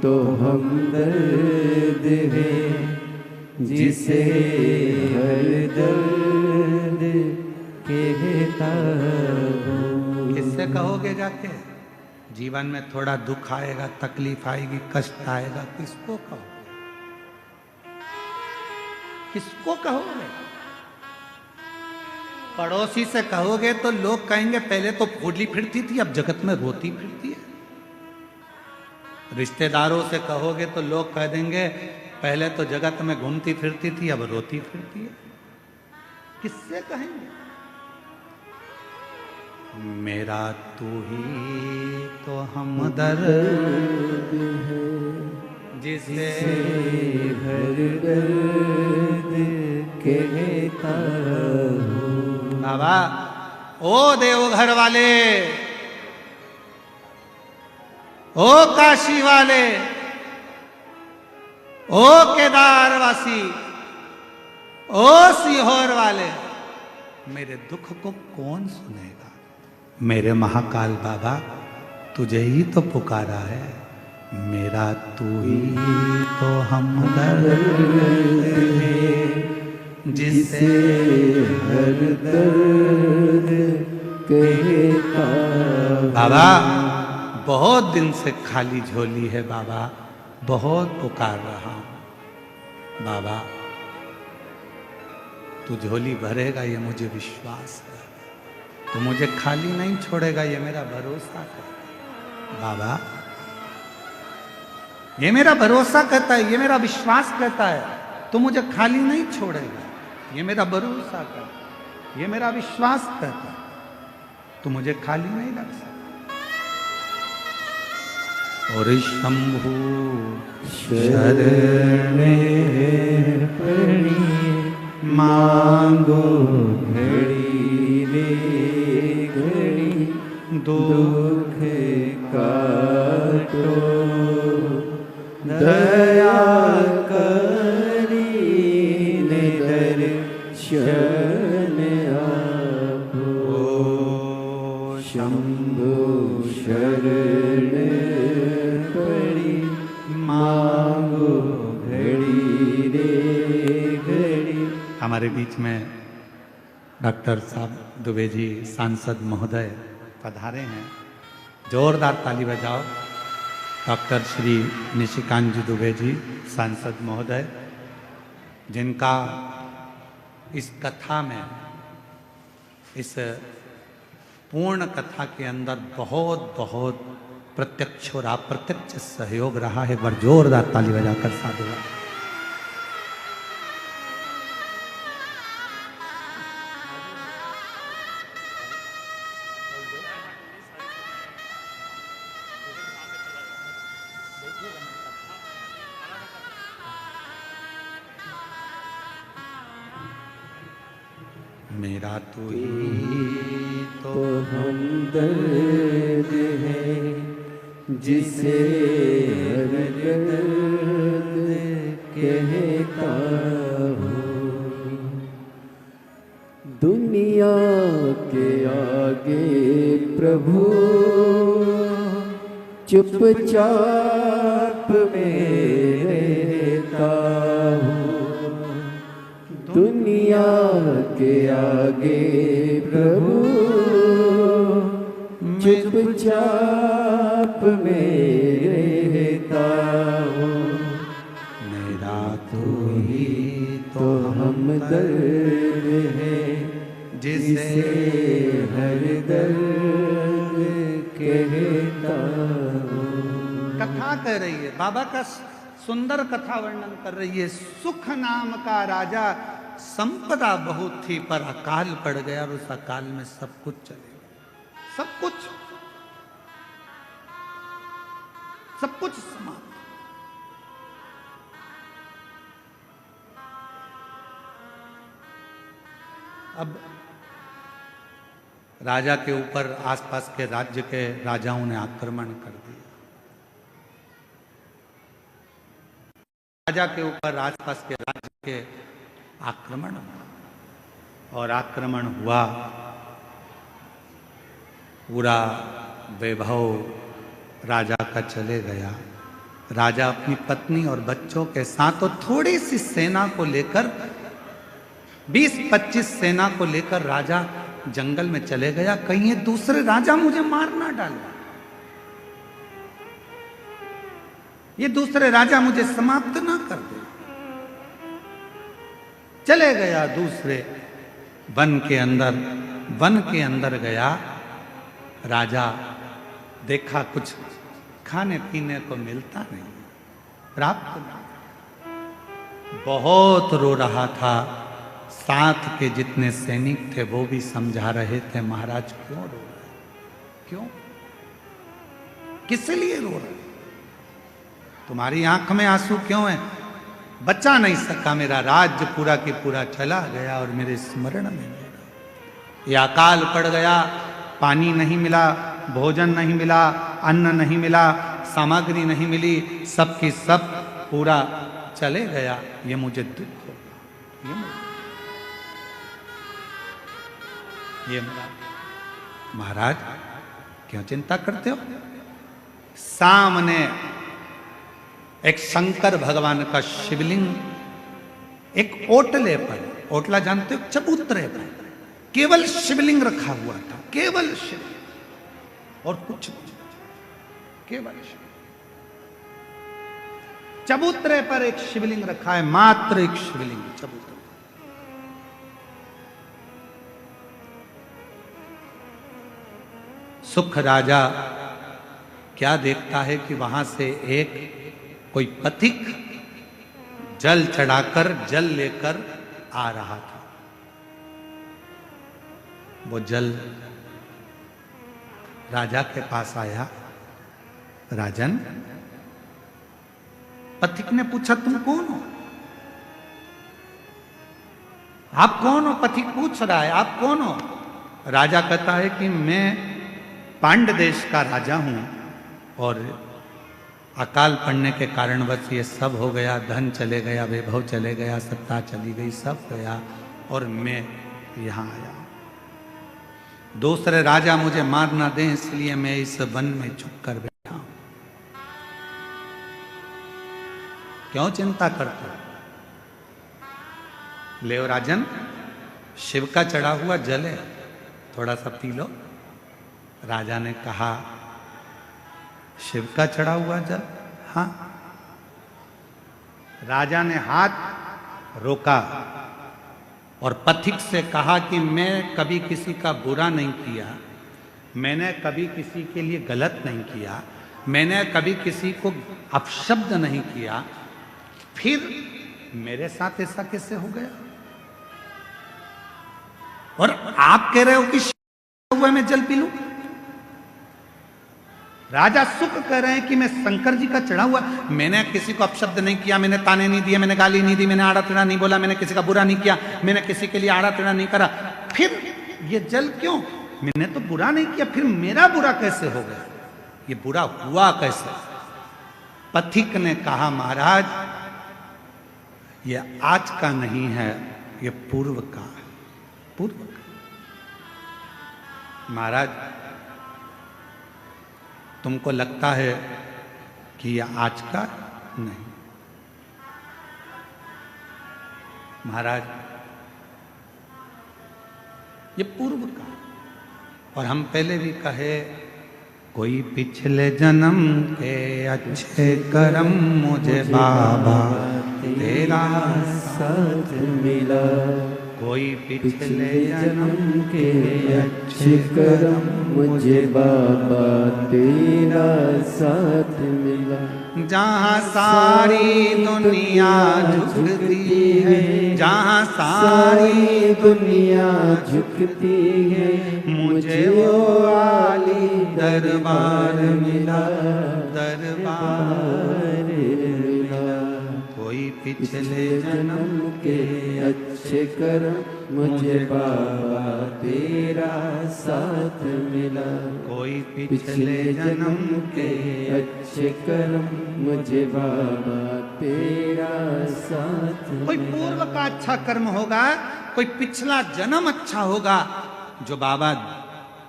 तो हमदर्द है, जिसे हर दर्द कहता हूँ। किससे कहोगे जाके? जीवन में थोड़ा दुख आएगा, तकलीफ आएगी, कष्ट आएगा, किसको कहोगे? किसको कहोगे? पड़ोसी से कहोगे तो लोग कहेंगे पहले तो फूली फिरती थी, अब जगत में रोती फिरती है। रिश्तेदारों से कहोगे तो लोग कह देंगे पहले तो जगत में घूमती फिरती थी, अब रोती फिरती है। किससे कहेंगे? मेरा तू ही तो हमदर्द है, जिसे हर दर्द कहता हूँ। बाबा, ओ देवघर वाले, ओ काशी वाले, ओ केदारवासी, ओ सीहोर वाले, मेरे दुख को कौन सुनेगा? मेरे महाकाल बाबा, तुझे ही तो पुकारा है। मेरा तू ही तो हमदर्द है, जिसे हर दर्द कहता। बाबा, बहुत दिन से खाली झोली है बाबा, बहुत पुकार रहा हूं बाबा, तू झोली भरेगा ये मुझे विश्वास है, तू मुझे खाली नहीं छोड़ेगा ये मेरा भरोसा है बाबा, ये मेरा भरोसा कहता है, ये मेरा विश्वास कहता है, तू मुझे खाली नहीं छोड़ेगा, ये मेरा भरोसा कहता है, ये मेरा विश्वास कहता है, तू मुझे खाली नहीं रख सकता। और शंभु शरण पड़ी मांगो घड़ी रे घड़ी, दुख काटो दया करी ने दर्शन आपो। शंभु शरण पड़ी मांगो घड़ी रे घड़ी। हमारे बीच में डॉक्टर साहब दुबे जी सांसद महोदय पधारे हैं, जोरदार ताली बजाओ। डॉक्टर श्री निशिकांत जी दुबे जी सांसद महोदय, जिनका इस कथा में, इस पूर्ण कथा के अंदर बहुत बहुत प्रत्यक्ष और अप्रत्यक्ष सहयोग रहा है। पर जोरदार ताली बजाकर साधुवाद। मेरा तू ही तो हमदर्द है, जिसे हर दर्द कहता हूँ। दुनिया के आगे प्रभु चुपचाप में रहता हूँ। दुनिया के आगे प्रभु चुपचाप में रहता हूँ। मेरा तू ही तो हमदर्द है, जिसे हर दर्द कहता हूँ। कथा कह रही है, बाबा का सुंदर कथा वर्णन कर रही है। सुख नाम का राजा, संपदा बहुत थी पर अकाल पड़ गया और उस अकाल में सब कुछ चले गया, सब कुछ समाप्त। अब राजा के ऊपर आसपास के राज्य के राजाओं ने आक्रमण कर दिया। राजा के ऊपर आसपास के राज्य के आक्रमण हुआ और आक्रमण हुआ, पूरा वैभव राजा का चले गया। राजा अपनी पत्नी और बच्चों के साथ और थोड़ी सी सेना को लेकर, 20-25 सेना को लेकर राजा जंगल में चले गया। कहीं ये दूसरे राजा मुझे मार ना डाले, ये दूसरे राजा मुझे समाप्त ना कर दे। चले गया दूसरे वन के अंदर गया। राजा देखा कुछ खाने पीने को मिलता नहीं, प्राप्त नहीं। बहुत रो रहा था। साथ के जितने सैनिक थे वो भी समझा रहे थे, महाराज क्यों रो रहे हैं? क्यों? किस लिए रो रहे? तुम्हारी आंख में आंसू क्यों है? बचा नहीं सका, मेरा राज्य पूरा की पूरा चला गया और मेरे स्मरण में ये अकाल पड़ गया, पानी नहीं मिला, भोजन नहीं मिला, अन्न नहीं मिला, सामग्री नहीं मिली, सब की सब पूरा चले गया, ये मुझे दुख होगा, ये मेरा। महाराज क्यों चिंता करते हो? सामने एक शंकर भगवान का शिवलिंग एक ओटले पर, ओटला जानते हो, चबूतरे पर केवल शिवलिंग रखा हुआ था, केवल शिव और कुछ नहीं, केवल शिव। चबूतरे पर एक शिवलिंग रखा है, मात्र एक शिवलिंग चबूतरे। सुख राजा क्या देखता है कि वहां से एक कोई पथिक जल चढ़ाकर जल लेकर आ रहा था। वो जल राजा के पास आया। राजन, पथिक ने पूछा तुम कौन हो? आप कौन हो? पथिक पूछ रहा है आप कौन हो? राजा कहता है कि मैं पांड देश का राजा हूं और अकाल पड़ने के कारण बस ये सब हो गया, धन चले गया, वैभव चले गया, सत्ता चली गई, सब गया और मैं यहां आया। दूसरे राजा मुझे मार ना दें इसलिए मैं इस वन में छुप कर बैठा हूं। क्यों चिंता करते हो? ले राजन, शिव का चढ़ा हुआ जल है, थोड़ा सा पी लो। राजा ने कहा शिव का चढ़ा हुआ जल? हाँ। राजा ने हाथ रोका और पथिक से कहा कि मैं कभी किसी का बुरा नहीं किया, मैंने कभी किसी के लिए गलत नहीं किया, मैंने कभी किसी को अपशब्द नहीं किया, फिर मेरे साथ ऐसा कैसे हो गया? और आप कह रहे हो कि हुआ मैं जल पी लूं? राजा सुख कह रहे हैं कि मैं शंकर जी का चढ़ा हुआ, मैंने किसी को अपशब्द नहीं किया, मैंने ताने नहीं दिए, मैंने गाली नहीं दी, मैंने आड़ा टेढ़ा नहीं बोला, मैंने किसी का बुरा नहीं किया, मैंने किसी के लिए आड़ा टेढ़ा नहीं करा, फिर ये जल क्यों? मैंने तो बुरा नहीं किया, फिर मेरा बुरा कैसे हो गया? ये बुरा हुआ कैसे? पथिक ने कहा महाराज ये आज का नहीं है, ये पूर्व का है, पूर्व का। महाराज तुमको लगता है कि यह आज का नहीं। महाराज ये पूर्व का, और हम पहले भी कहे कोई पिछले जन्म के अच्छे कर्म मुझे बाबा तेरा साथ मिला, कोई पिछले जन्म के अच्छे कर्म मुझे बाबा तेरा साथ मिला। जहाँ सारी दुनिया झुकती है, जहाँ सारी दुनिया झुकती है, मुझे वो आली दरबार मिला, दरबार मिला। कोई पिछले जन्म के अच्छे कर्म मुझे बाबा तेरा साथ मिला, कोई पिछले जन्म के अच्छे कर्म मुझे बाबा तेरा साथ कोई पूर्व का अच्छा कर्म होगा, कोई पिछला जन्म अच्छा होगा, जो बाबा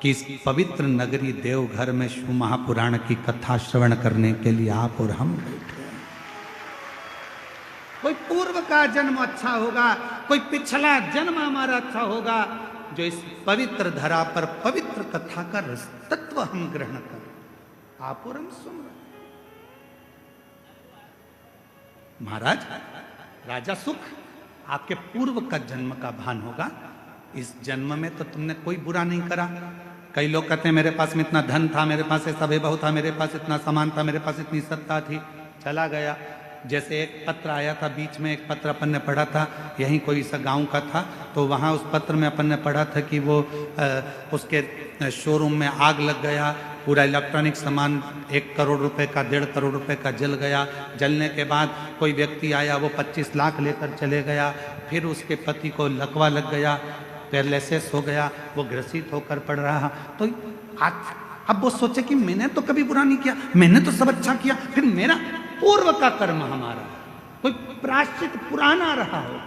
की इस पवित्र नगरी देवघर में शिव महापुराण की कथा श्रवण करने के लिए आप और हम बैठे हैं। कोई पूर्व का जन्म अच्छा होगा, कोई पिछला जन्म हमारा अच्छा होगा, जो इस पवित्र धरा पर पवित्र कथा का रस तत्व हम ग्रहण करें। आप और हम सुन रहे। महाराज राजा सुख, आपके पूर्व का जन्म का भान होगा। इस जन्म में तो तुमने कोई बुरा नहीं करा। कई लोग कहते हैं मेरे पास में इतना धन था, मेरे पास ऐसा वैभव था, मेरे पास इतना सामान था, मेरे पास इतनी सत्ता थी, चला गया। जैसे एक पत्र आया था बीच में, एक पत्र अपन ने पढ़ा था, यहीं कोई सा गांव का था, तो वहाँ उस पत्र में अपन ने पढ़ा था कि वो उसके शोरूम में आग लग गया, पूरा इलेक्ट्रॉनिक सामान 1 करोड़ रुपए का 1.5 करोड़ रुपए का जल गया। जलने के बाद कोई व्यक्ति आया, वो 25 लाख लेकर चले गया। फिर उसके पति को लकवा लग गया, पैरालिसिस हो गया, वो ग्रसित होकर पड़ रहा। तो अब वो सोचे कि मैंने तो कभी बुरा नहीं किया, मैंने तो सब अच्छा किया, फिर मेरा पूर्व का कर्म हमारा कोई प्रायश्चित पुराना रहा हो।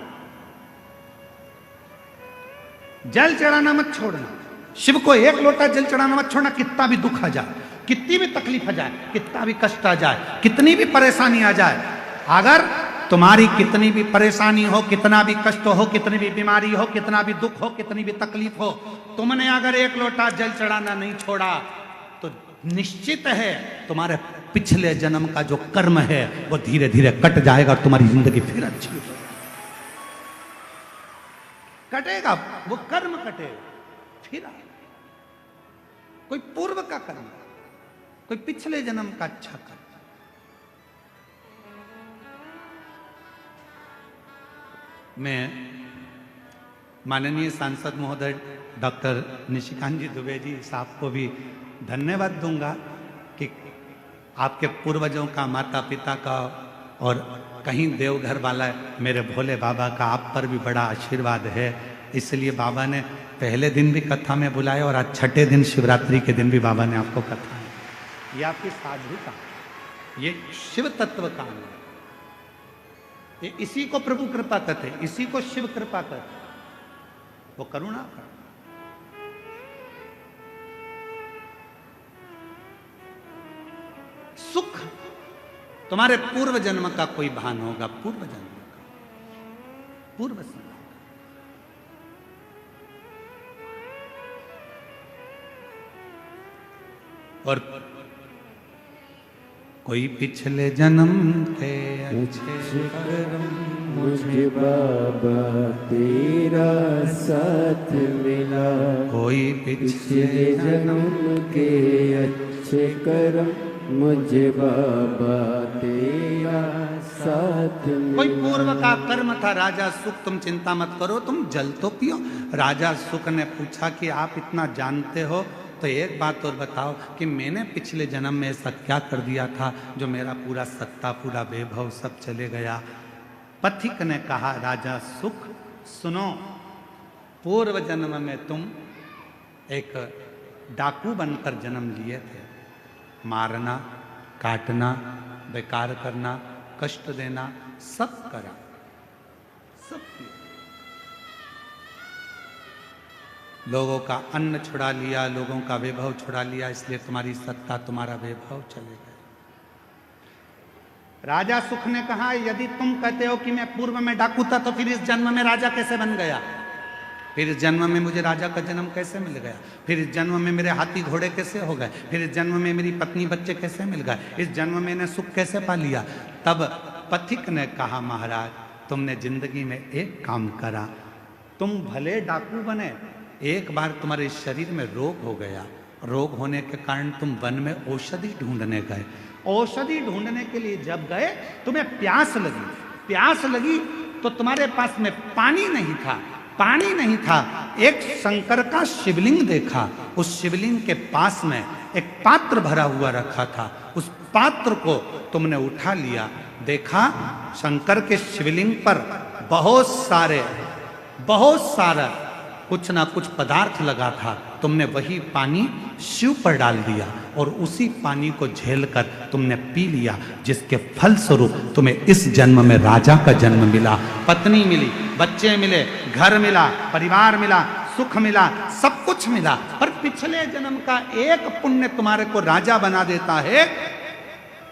जल चढ़ाना मत छोड़ना, शिव को 1 लोटा जल चढ़ाना मत छोड़ना। कितना भी दुख आ जाए, कितनी भी तकलीफ आ जाए, कितना भी कष्ट आ जाए, कितनी भी परेशानी आ जाए, अगर तुम्हारी कितनी भी परेशानी हो, कितना भी कष्ट हो, कितनी भी बीमारी हो, कितना भी दुख हो, कितनी भी तकलीफ हो, तुमने अगर 1 लोटा जल चढ़ाना नहीं छोड़ा तो निश्चित है तुम्हारे पिछले जन्म का जो कर्म है वो धीरे धीरे कट जाएगा और तुम्हारी जिंदगी फिर अच्छी हो कटेगा, वो कर्म कटेगा। फिर कोई पूर्व का कर्म, कोई पिछले जन्म का अच्छा कर्म। मैं माननीय सांसद महोदय डॉक्टर निशिकांत जी दुबे जी साहब को भी धन्यवाद दूंगा कि आपके पूर्वजों का, माता पिता का और कहीं देवघर वाला मेरे भोले बाबा का आप पर भी बड़ा आशीर्वाद है। इसलिए बाबा ने पहले दिन भी कथा में बुलाया और आज 6ठे दिन शिवरात्रि के दिन भी बाबा ने आपको कथा है। ये आपकी साधुता, ये शिव तत्व का है। ये इसी को प्रभु कृपा कहते, इसी को शिव कृपा कहते, वो करुणा कर। सुख तुम्हारे पूर्व जन्म का कोई भान होगा, पूर्व जन्म का, पूर्व से। और कोई पिछले जन्म के अच्छे कर्म मुझे बाबा तेरा साथ मिला, कोई पिछले जन्म के अच्छे कर्म मुझे बाबा तेरा साथ मिला। कोई पूर्व का कर्म था राजा सुख, तुम चिंता मत करो, तुम जल तो पियो। राजा सुख ने पूछा कि आप इतना जानते हो तो एक बात और बताओ कि मैंने पिछले जन्म में ऐसा क्या कर दिया था जो मेरा पूरा सत्ता, पूरा वैभव सब चले गया। पथिक ने कहा, राजा सुख सुनो, पूर्व जन्म में तुम एक डाकू बनकर जन्म लिए थे। मारना, काटना, बेकार करना, कष्ट देना, सब करा, सब किया। लोगों का अन्न छुड़ा लिया, लोगों का वैभव छुड़ा लिया, इसलिए तुम्हारी सत्ता, तुम्हारा वैभव चले गए। राजा सुख ने कहा, यदि तुम कहते हो कि मैं पूर्व में डाकू था तो फिर इस जन्म में राजा कैसे बन गया? फिर इस जन्म में मुझे राजा का जन्म कैसे मिल गया? फिर इस जन्म में मेरे हाथी घोड़े कैसे हो गए? फिर इस जन्म में मेरी पत्नी बच्चे कैसे मिल गए? इस जन्म में मैंने सुख कैसे पा लिया? तब पथिक ने कहा, महाराज तुमने जिंदगी में एक काम करा, तुम भले डाकू बने, एक बार तुम्हारे शरीर में रोग हो गया, रोग होने के कारण तुम वन में औषधि ढूंढने गए। औषधि ढूंढने के लिए जब गए तुम्हें प्यास लगी, प्यास लगी तो तुम्हारे पास में पानी नहीं था, पानी नहीं था। एक शंकर का शिवलिंग देखा, उस शिवलिंग के पास में एक पात्र भरा हुआ रखा था, उस पात्र को तुमने उठा लिया, देखा शंकर के शिवलिंग पर बहुत सारा कुछ ना कुछ पदार्थ लगा था, तुमने वही पानी शिव पर डाल दिया और उसी पानी को झेलकर तुमने पी लिया, जिसके फल स्वरूप तुम्हें इस जन्म में राजा का जन्म मिला, पत्नी मिली, बच्चे मिले, घर मिला, परिवार मिला, सुख मिला, सब कुछ मिला। पर पिछले जन्म का एक पुण्य तुम्हारे को राजा बना देता है,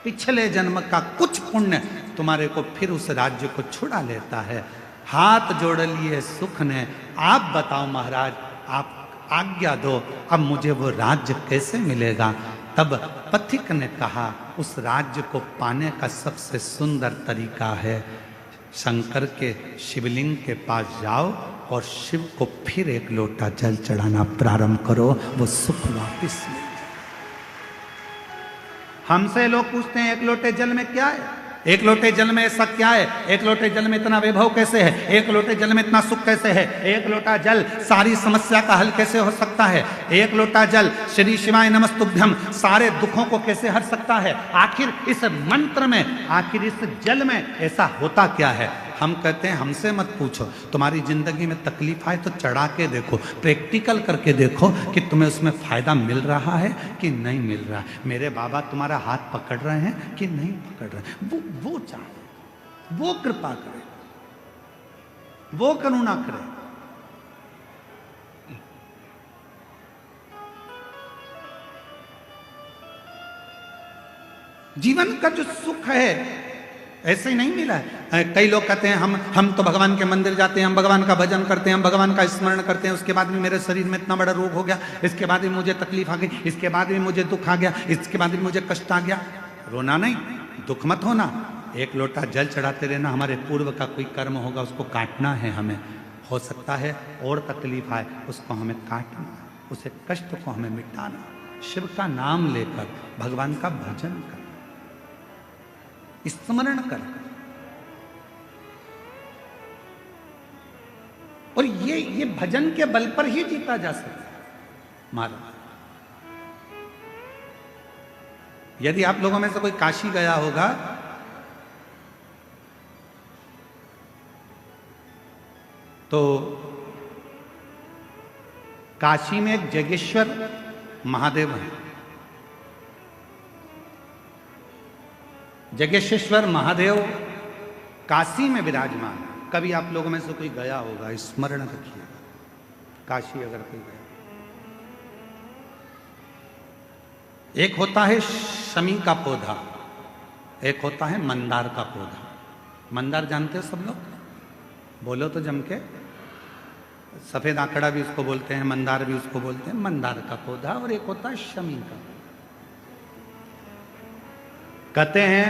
पिछले जन्म का कुछ पुण्य तुम्हारे को फिर उस राज्य को छुड़ा लेता है। हाथ जोड़ लिए सुख ने, आप बताओ महाराज, आप आज्ञा दो, अब मुझे वो राज्य कैसे मिलेगा? तब पथिक ने कहा, उस राज्य को पाने का सबसे सुंदर तरीका है, शंकर के शिवलिंग के पास जाओ और शिव को फिर एक लोटा जल चढ़ाना प्रारंभ करो, वो सुख वापिस मिले। हमसे लोग पूछते हैं एक लोटे जल में क्या है? एक लोटे जल में ऐसा क्या है, एक लोटे जल में इतना वैभव कैसे है, एक लोटे जल में इतना सुख कैसे है, एक लोटा जल सारी समस्या का हल कैसे हो सकता है, एक लोटा जल श्री शिवाय नमस्तुभ्यम सारे दुखों को कैसे हर सकता है। आखिर इस मंत्र में, आखिर इस जल में ऐसा होता क्या है। हम कहते हैं हमसे मत पूछो, तुम्हारी जिंदगी में तकलीफ आए तो चढ़ा के देखो, प्रैक्टिकल करके देखो कि तुम्हें उसमें फायदा मिल रहा है कि नहीं मिल रहा है। मेरे बाबा तुम्हारा हाथ पकड़ रहे हैं कि नहीं पकड़ रहे हैं, वो चाहे, वो कृपा करे, वो करुणा करे। जीवन का जो सुख है ऐसे ही नहीं मिला है। कई लोग कहते हैं हम तो भगवान के मंदिर जाते हैं, हम भगवान का भजन करते हैं, हम भगवान का स्मरण करते हैं, उसके बाद भी मेरे शरीर में इतना बड़ा रोग हो गया, इसके बाद भी मुझे तकलीफ आ गई, इसके बाद भी मुझे दुख आ गया, इसके बाद भी मुझे कष्ट आ गया। रोना नहीं, दुख मत होना, एक लोटा जल चढ़ाते रहना। हमारे पूर्व का कोई कर्म होगा उसको काटना है हमें, हो सकता है और तकलीफ आए उसको हमें काटना, उसे कष्ट को हमें मिटाना, शिव का नाम लेकर भगवान का भजन कर, स्मरण कर। और ये भजन के बल पर ही जीता जा सकता है महाराज। यदि आप लोगों में से कोई काशी गया होगा तो काशी में एक जगेश्वर महादेव है। जगेश्वर महादेव काशी में विराजमान है। कभी आप लोगों में से कोई गया होगा, स्मरण रखिएगा, काशी अगर कोई गया। एक होता है शमी का पौधा, एक होता है मंदार का पौधा। मंदार जानते हो सब लोग, बोलो तो जम के। सफेद आंकड़ा भी उसको बोलते हैं, मंदार भी उसको बोलते हैं। मंदार का पौधा और एक होता है शमी का। कहते हैं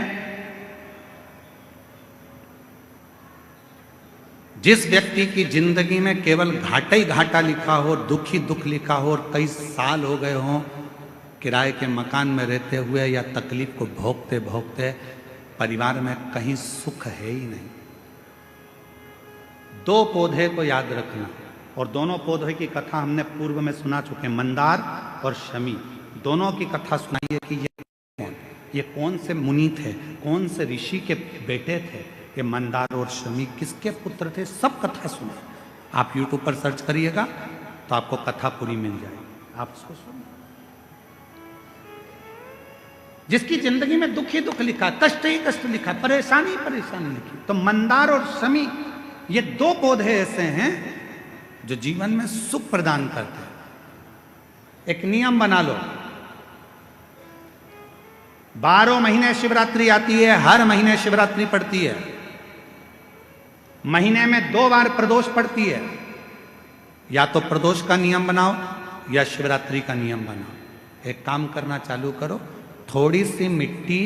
जिस व्यक्ति की जिंदगी में केवल घाटा ही घाटा लिखा हो, दुख ही दुख लिखा हो और कई साल हो गए हों किराए के मकान में रहते हुए या तकलीफ को भोगते भोगते, परिवार में कहीं सुख है ही नहीं, दो पौधे को याद रखना। और दोनों पौधे की कथा हमने पूर्व में सुना चुके, मंदार और शमी। दोनों की कथा सुनाइए कि ये कौन से मुनि थे, कौन से ऋषि के बेटे थे, ये मंदार और शमी किसके पुत्र थे, सब कथा सुने। आप YouTube पर सर्च करिएगा तो आपको कथा पूरी मिल जाएगी, आप उसको सुनिए। जिसकी जिंदगी में दुख ही दुख लिखा, कष्ट ही कष्ट लिखा, परेशानी ही परेशानी लिखी, तो मंदार और शमी ये दो पौधे ऐसे हैं जो जीवन में सुख प्रदान करते हैं। एक नियम बना लो, 12 महीने शिवरात्रि आती है, हर महीने शिवरात्रि पड़ती है, महीने में 2 बार प्रदोष पड़ती है। या तो प्रदोष का नियम बनाओ या शिवरात्रि का नियम बनाओ। एक काम करना चालू करो, थोड़ी सी मिट्टी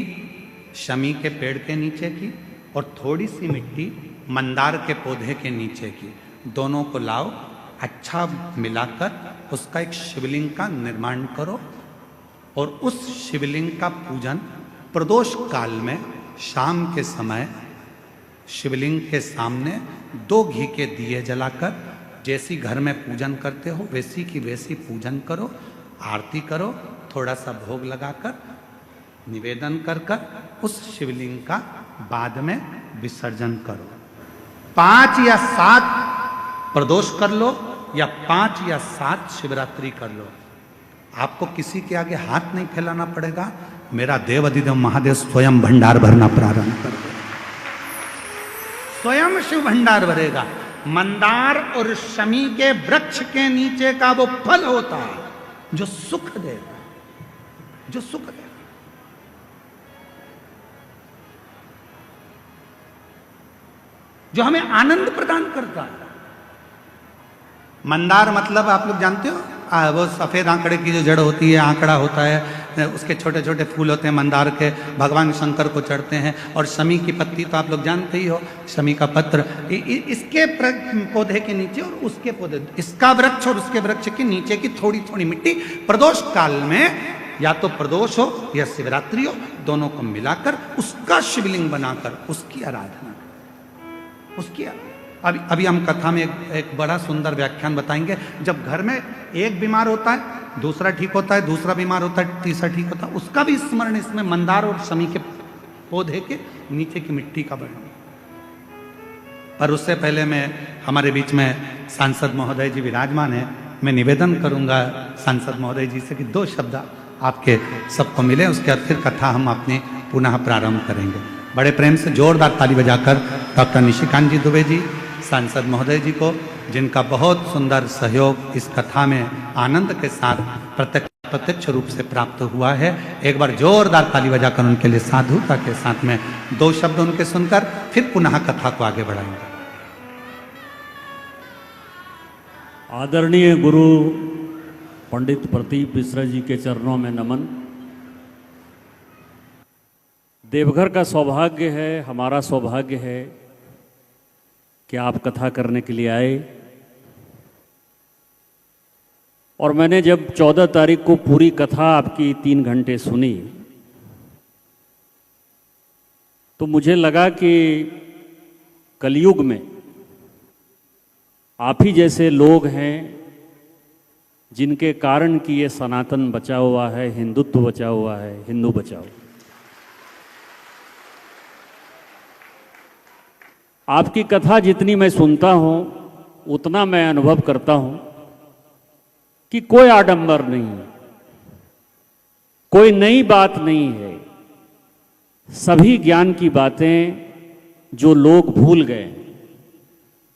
शमी के पेड़ के नीचे की और थोड़ी सी मिट्टी मंदार के पौधे के नीचे की, दोनों को लाओ, अच्छा मिलाकर उसका एक शिवलिंग का निर्माण करो और उस शिवलिंग का पूजन प्रदोष काल में शाम के समय शिवलिंग के सामने 2 घी के दिए जलाकर, जैसी घर में पूजन करते हो वैसी की वैसी पूजन करो, आरती करो, थोड़ा सा भोग लगाकर निवेदन कर कर उस शिवलिंग का बाद में विसर्जन करो। 5 या 7 प्रदोष कर लो या 5 या 7 शिवरात्रि कर लो, आपको किसी के आगे हाथ नहीं फैलाना पड़ेगा। मेरा देव अधिदेव महादेव स्वयं भंडार भरना प्रारंभ कर देगा, स्वयं शिव भंडार भरेगा। मंदार और शमी के वृक्ष के नीचे का वो फल होता है जो सुख देगा, जो सुख देगा। जो हमें आनंद प्रदान करता है। मंदार मतलब आप लोग जानते हो, वो सफेद आंकड़े की जो जड़ होती है, आंकड़ा होता है, उसके छोटे छोटे फूल होते हैं मंदार के, भगवान शंकर को चढ़ते हैं। और शमी की पत्ती तो आप लोग जानते ही हो, शमी का पत्र, इसके पौधे के नीचे और उसके पौधे, इसका वृक्ष और उसके वृक्ष के नीचे की थोड़ी थोड़ी मिट्टी प्रदोष काल में, या तो प्रदोष हो या शिवरात्रि हो, दोनों को मिलाकर उसका शिवलिंग बनाकर उसकी आराधना, उसकी अभी हम कथा में एक बड़ा सुंदर व्याख्यान बताएंगे। जब घर में एक बीमार होता है, दूसरा ठीक होता है, दूसरा बीमार होता है, तीसरा ठीक होता है, उसका भी स्मरण इसमें मंदार और शमी के पौधे के नीचे की मिट्टी का वर्णन। पर उससे पहले मैं, हमारे बीच में सांसद महोदय जी विराजमान है, मैं निवेदन करूंगा सांसद महोदय जी से कि 2 शब्द आपके सबको मिले, उसके बाद फिर कथा हम अपने पुनः प्रारंभ करेंगे। बड़े प्रेम से जोरदार ताली बजाकर डॉक्टर निशिकांत जी दुबे जी, सांसद महोदय जी को, जिनका बहुत सुंदर सहयोग इस कथा में आनंद के साथ प्रत्यक्ष रूप से प्राप्त हुआ है, एक बार जोरदार ताली बजाकर उनके लिए साधुता के साथ में 2 शब्द उनके सुनकर फिर पुनः कथा को आगे बढ़ाएंगे। आदरणीय गुरु पंडित प्रदीप मिश्रा जी के चरणों में नमन। देवघर का सौभाग्य है, हमारा सौभाग्य है कि आप कथा करने के लिए आए। और मैंने जब 14 तारीख को पूरी कथा आपकी 3 घंटे सुनी तो मुझे लगा कि कलयुग में आप ही जैसे लोग हैं जिनके कारण कि ये सनातन बचा हुआ है, हिंदुत्व बचा हुआ है, हिंदू बचाओ। आपकी कथा जितनी मैं सुनता हूं उतना मैं अनुभव करता हूं कि कोई आडंबर नहीं है, कोई नई बात नहीं है। सभी ज्ञान की बातें जो लोग भूल गए,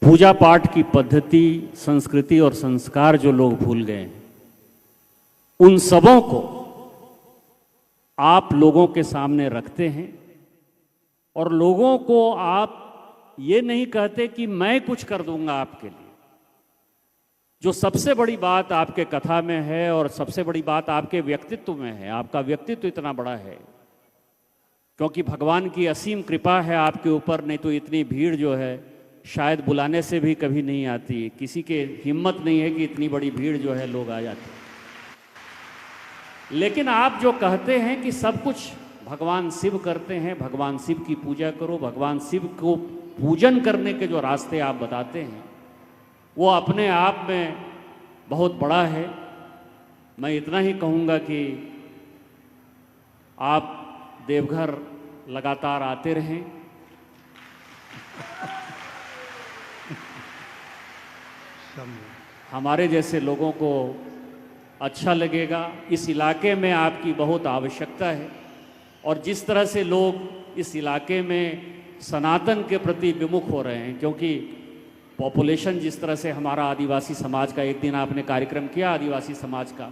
पूजा पाठ की पद्धति, संस्कृति और संस्कार जो लोग भूल गए, उन सबों को आप लोगों के सामने रखते हैं। और लोगों को आप ये नहीं कहते कि मैं कुछ कर दूंगा आपके लिए। जो सबसे बड़ी बात आपके कथा में है और सबसे बड़ी बात आपके व्यक्तित्व में है, आपका व्यक्तित्व इतना बड़ा है क्योंकि भगवान की असीम कृपा है आपके ऊपर, नहीं तो इतनी भीड़ जो है शायद बुलाने से भी कभी नहीं आती। किसी के हिम्मत नहीं है कि इतनी बड़ी भीड़ जो है लोग आ जाते। लेकिन आप जो कहते हैं कि सब कुछ भगवान शिव करते हैं, भगवान शिव की पूजा करो, भगवान शिव को पूजन करने के जो रास्ते आप बताते हैं वो अपने आप में बहुत बड़ा है। मैं इतना ही कहूँगा कि आप देवघर लगातार आते रहें। हमारे जैसे लोगों को अच्छा लगेगा। इस इलाके में आपकी बहुत आवश्यकता है और जिस तरह से लोग इस इलाके में सनातन के प्रति विमुख हो रहे हैं, क्योंकि पॉपुलेशन जिस तरह से हमारा आदिवासी समाज का, एक दिन आपने कार्यक्रम किया आदिवासी समाज का,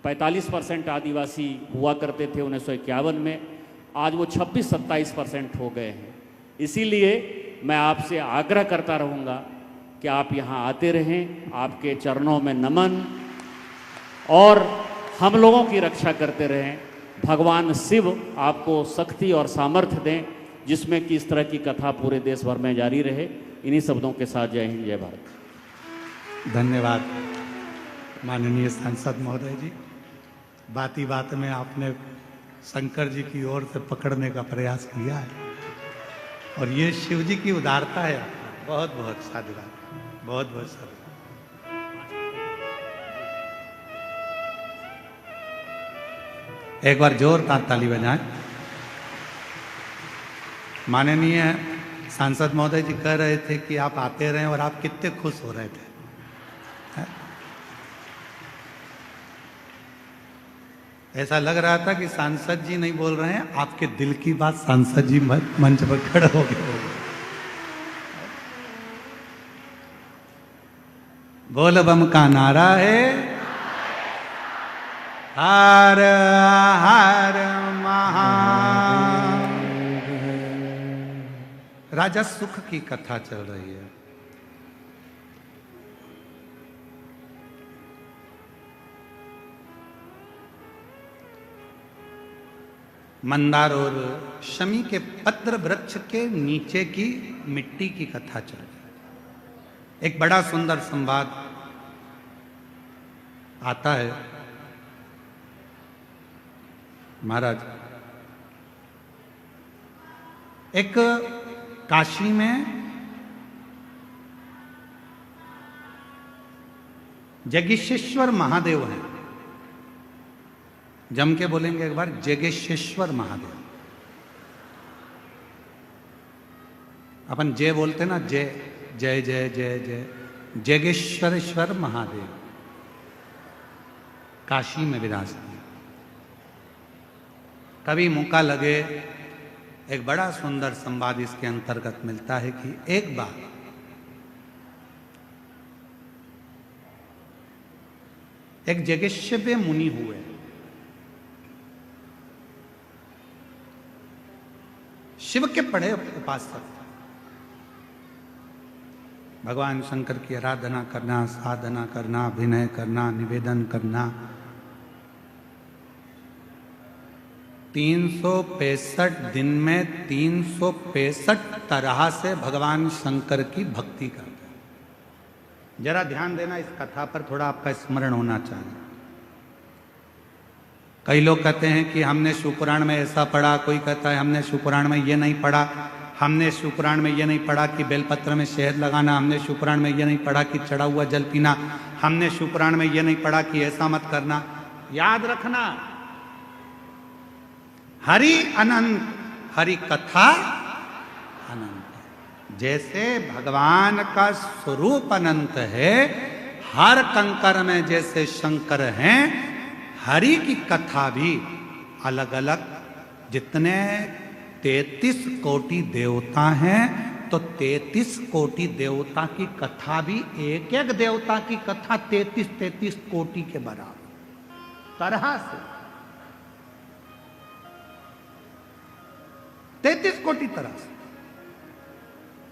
45% आदिवासी हुआ करते थे 1951 में, आज वो 26-27% हो गए हैं। इसीलिए मैं आपसे आग्रह करता रहूँगा कि आप यहाँ आते रहें। आपके चरणों में नमन, और हम लोगों की रक्षा करते रहें। भगवान शिव आपको शक्ति और सामर्थ्य दें जिसमें कि इस तरह की कथा पूरे देश भर में जारी रहे। इन्हीं शब्दों के साथ जय हिंद, जय भारत। धन्यवाद माननीय सांसद महोदय जी। बात ही बात में आपने शंकर जी की ओर से पकड़ने का प्रयास किया है और ये शिव जी की उदारता है। बहुत बहुत साधुवाद, बहुत बहुत साधुवाद। एक बार जोरदार ताली बजाएं। माननीय सांसद महोदय जी कह रहे थे कि आप आते रहें और आप कितने खुश हो रहे थे। ऐसा लग रहा था कि सांसद जी नहीं बोल रहे हैं, आपके दिल की बात सांसद जी मंच पर खड़े हो गए। बोल बम का नारा है, हर हर महा। राजा सुख की कथा चल रही है। मंदार और शमी के पत्र वृक्ष के नीचे की मिट्टी की कथा चल रही है। एक बड़ा सुंदर संवाद आता है। महाराज एक काशी में जगेश्वर महादेव हैं। जम के बोलेंगे एक बार, जगेश्वर महादेव। अपन जय बोलते ना, जय जय जय जय जय। जगेश्वर महादेव काशी में विराजते हैं। कभी मौका लगे, एक बड़ा सुंदर संवाद इसके अंतर्गत मिलता है कि एक बार एक जगेश्वर मुनि हुए। शिव के बड़े उपासक, भगवान शंकर की आराधना करना, साधना करना, अभिनय करना, निवेदन करना, 365 दिन में 365 तरह से भगवान शंकर की भक्ति करते हैं। जरा ध्यान देना, इस कथा पर थोड़ा आपका स्मरण होना चाहिए। कई लोग कहते हैं कि हमने शिवपुराण में ऐसा पढ़ा, कोई कहता है हमने शिवपुराण में ये नहीं पढ़ा, हमने शिवपुराण में ये नहीं पढ़ा कि बेलपत्र में शहद लगाना, हमने शिवपुराण में ये नहीं पढ़ा कि चढ़ा हुआ जल पीना, हमने शिवपुराण में ये नहीं पढ़ा कि ऐसा मत करना। याद रखना, हरि अनंत, हरि कथा अनंत। जैसे भगवान का स्वरूप अनंत है, हर कंकर में जैसे शंकर हैं, हरि की कथा भी अलग अलग। जितने 33 कोटि देवता हैं, तो 33 कोटि देवता की कथा भी, एक एक देवता की कथा 33 कोटि के बराबर तरह से, 33 कोटि तरह से।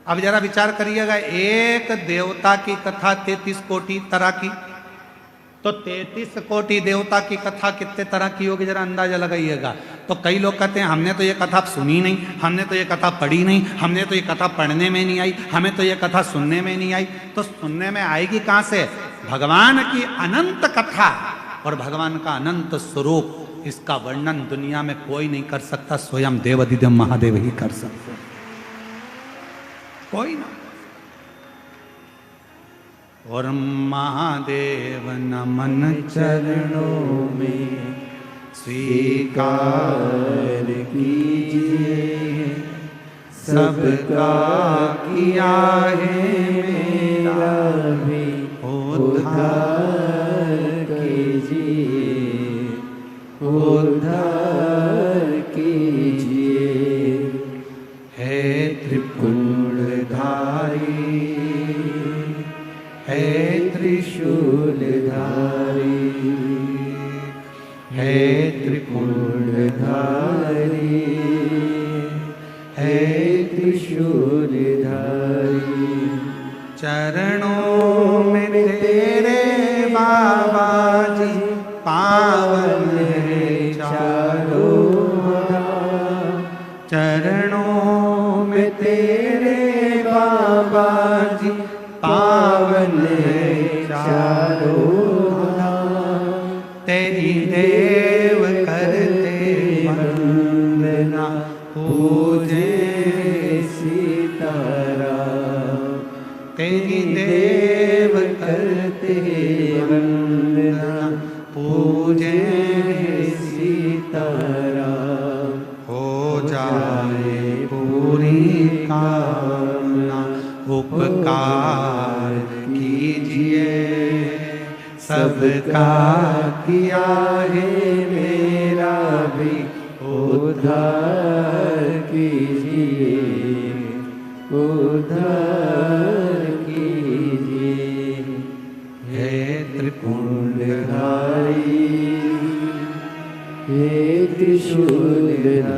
अब जरा विचार करिएगा, एक देवता की कथा 33 कोटि तरह की, तो 33 कोटि देवता की कथा कितने तरह की होगी, जरा अंदाजा लगाइएगा। तो कई लोग कहते हैं हमने तो ये कथा सुनी नहीं, हमने तो ये कथा पढ़ी नहीं, हमने तो ये कथा पढ़ने में नहीं आई, हमें तो ये कथा सुनने में नहीं आई। तो सुनने में आएगी कहां से? भगवान की अनंत कथा और भगवान का अनंत स्वरूप, इसका वर्णन दुनिया में कोई नहीं कर सकता, स्वयं देवाधिदेव महादेव ही कर सकते, कोई ना। और महादेव नमन चरणों में स्वीकार कीजिए, सबका किया है मेरा भी उद्धार कीजिए, उद्धार कीजिए। है त्रिपुंडधारी, है त्रिशूलधारी, है त्रिपुंडधारी, है त्रिशूलधारी। चरणों में तेरे बाबा जी पावन है चारों धाम। चरणों में तेरे बाबा जी पावन है चारों धाम। तेरी देव करते वंदना, पूजे सीताराम। तेरी देव करते वंदना, पूजे सीताराम। हो जाए पूरी कामना, उपकार कीजिए, सबका किया है मेरा भी उद्धार कीजिए, उद्धार कीजिए। हे त्रिपुंडधारी, हे त्रिशूलधारी,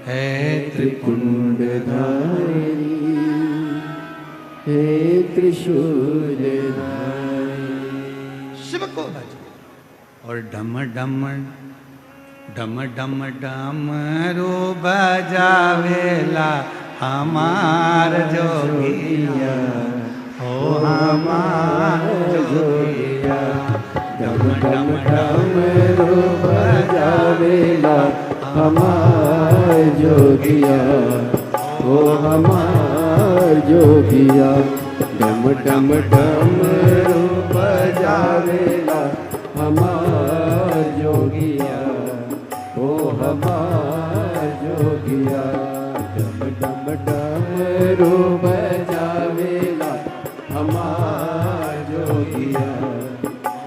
हे त्रिपुंडधारी, हे त्रिशूलधारी। शिव को भजो। और डम डम डम डम डमरू बजावेला हमार जोगिया, हो हमार जोगिया। डम डम डमरू बजावेला हमार जोगिया ओ हमार जोगिया। डम डम डमरू बजावेला हमार जोगिया ओ हमार जोगिया। डम डम डमरू बजावेला हमार जोगिया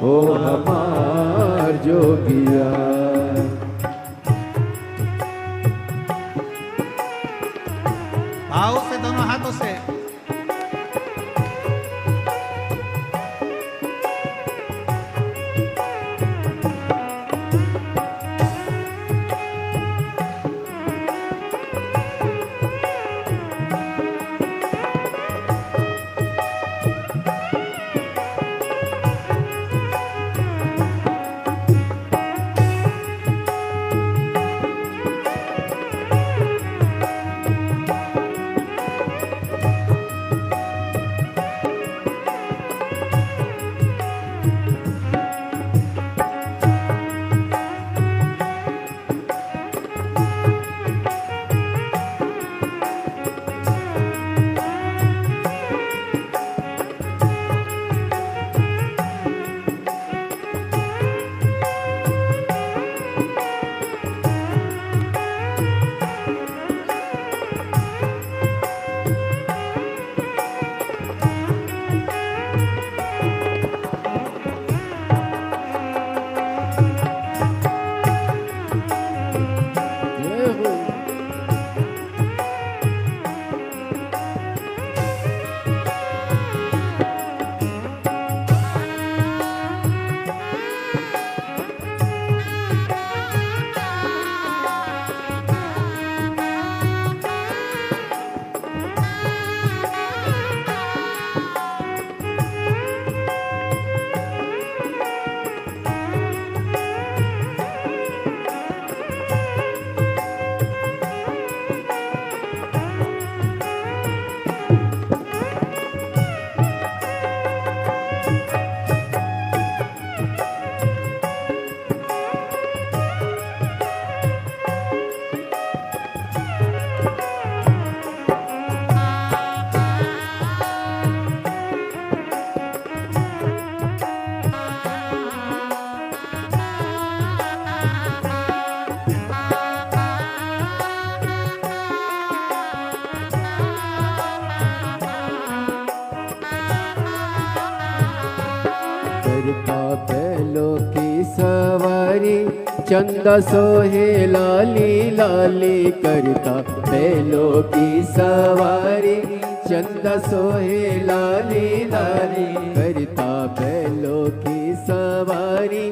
ओ हमार जोगिया। भाव से दोनों हाथों से करता बैलों की सवारी चंदा सोहे लाली लाली। करता बैलों की सवारी चंदा सोहे लाली लाली। करता बैलों की सवारी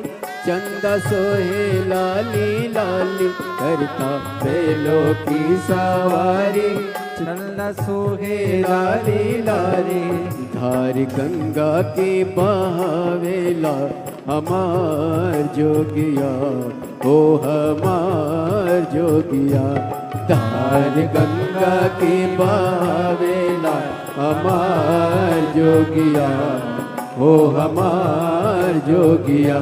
चंदा सोहे लाली लाली। करता बैलों की सवारी चंदा सोहे लाली लाली। धार गंगा के बहावेला हमार जोगिया ओ हमार जोगिया। धार गंगा के बहावेला हमार जोगिया ओ हमार जोगिया।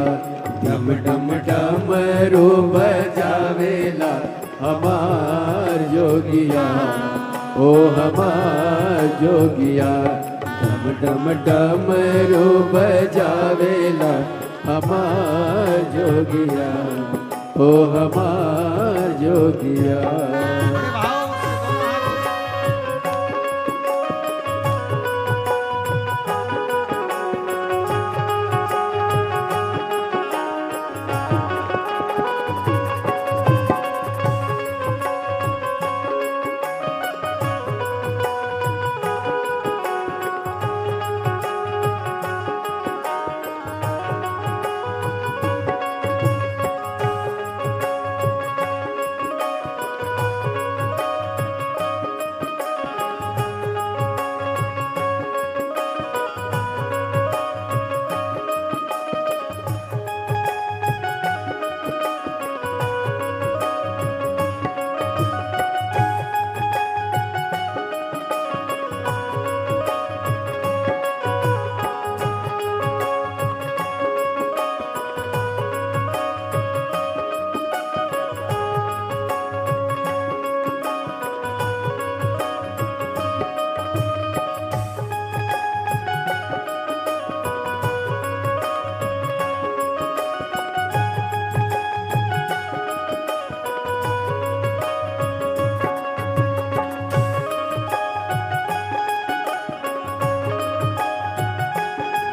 डम डम डमरू बजावेला हमार जोगिया ओ हमार जोगिया। डम डम डमरू बजावेला हमार जोगिया ओ हमार जोगिया। भाव से दोनों हाथों से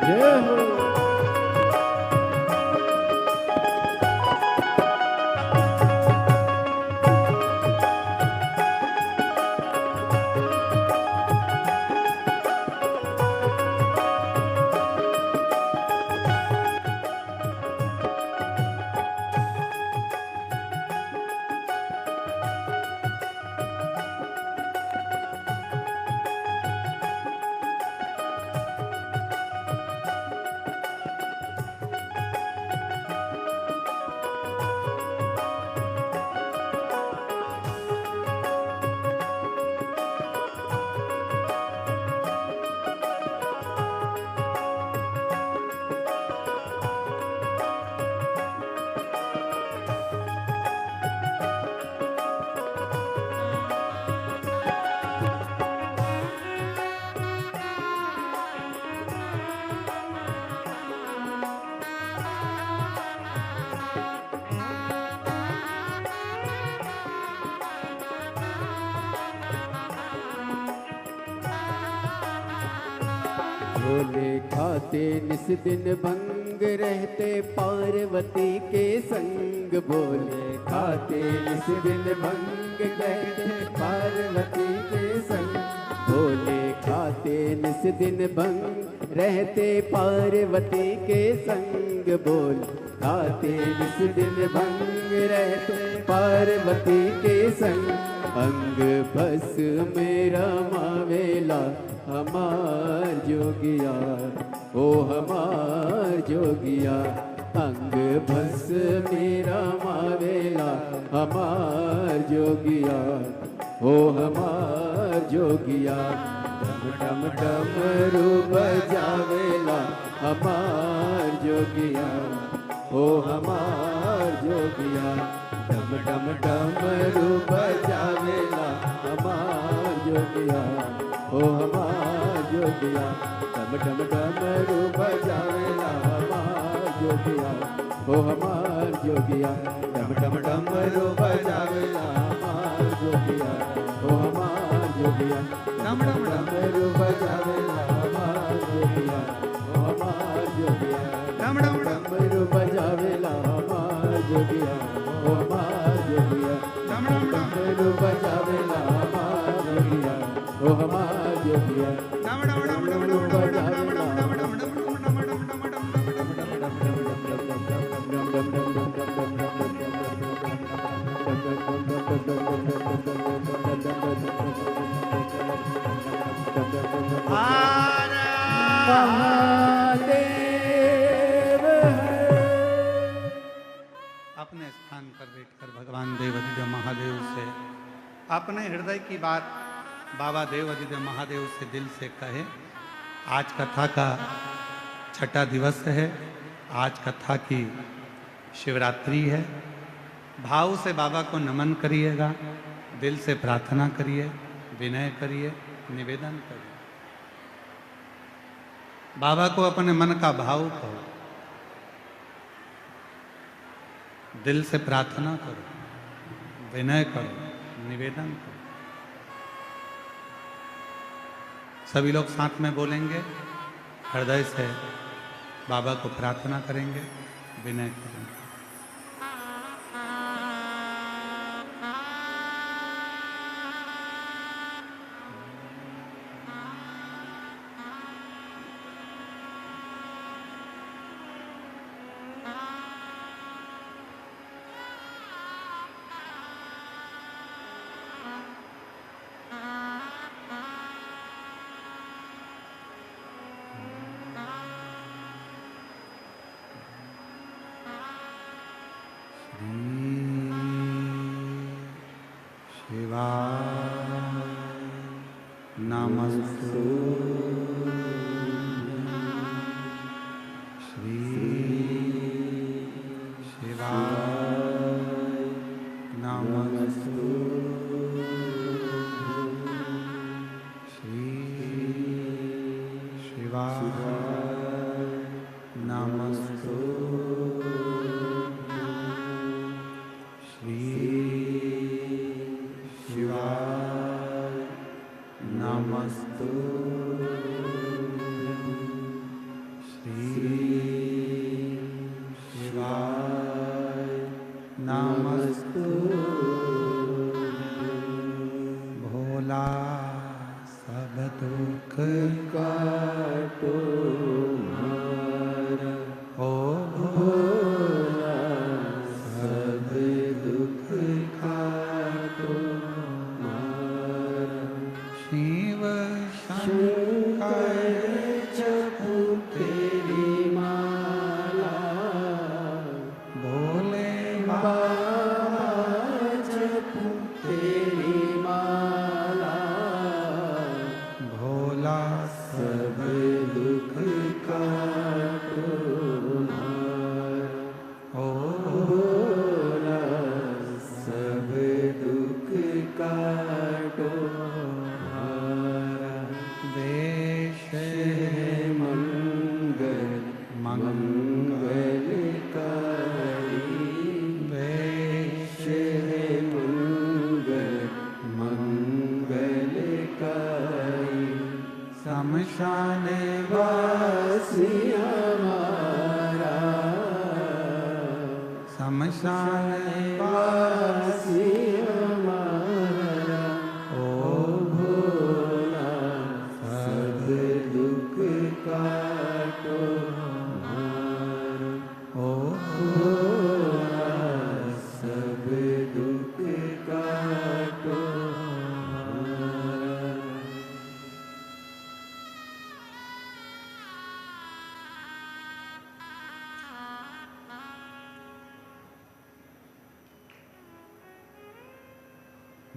जय हो। भोले खाते निस दिन भंग रहते पार्वती के संग। भोले खाते निस दिन भंग रहते पार्वती के संग। भोले खाते निस दिन भंग रहते पार्वती के संग। बोल खाते निस दिन भंग रहते पार्वती के संग। अंग बस मेरा मावेला हमार जोगिया, ओ हमार जोगिया। अंग बस मेरा मावेला हमार जोगिया, ओ हमार जोगिया। डम डम डमरू बजावेला हमार जोगिया, ओ हमार जोगिया। डम डम डमरू बजावेला हमार जोगिया, ओ हमार जोगिया। डम डम डमरू बजावेला हमार जोगिया, ओ हमार जोगिया। डम डम डमरू बजावेला हमार जोगिया, ओ हमार जोगिया। डम डम डमरू बजावेला हमार जोगिया, ओ हमार जोगिया। डम डम डमरू बजावेला हमार जोगिया, ओ हमार जोगिया। डम डम डमरू बजावेला हमार जोगिया, ओ हमार जोगिया। डम डम डमरू बजावेला अपने स्थान पर बैठकर भगवान देवाधिदेव महादेव से अपने हृदय की बात बाबा देवाधिदेव महादेव से दिल से कहे। आज कथा का छठा दिवस है। आज कथा की शिवरात्रि है। भाव से बाबा को नमन करिएगा, दिल से प्रार्थना करिए, विनय करिए, निवेदन करिए। बाबा को अपने मन का भाव कहो, दिल से प्रार्थना करो, विनय करो, निवेदन करो। सभी लोग साथ में बोलेंगे, हृदय से बाबा को प्रार्थना करेंगे, विनय करेंगे। नमस्तु श्री शिवाय नमस्तु श्री शिवाय नमस्तु श्री शिवाय नमस्तु काटो हारा देश मंगल मंगलकारी देश मंगल मंगलकारी शमशान वासी हमारा शमशान वासी हमारा ओ भोला सब दुख काटो हमारा ओ भोला सब दुख काटो हमारा।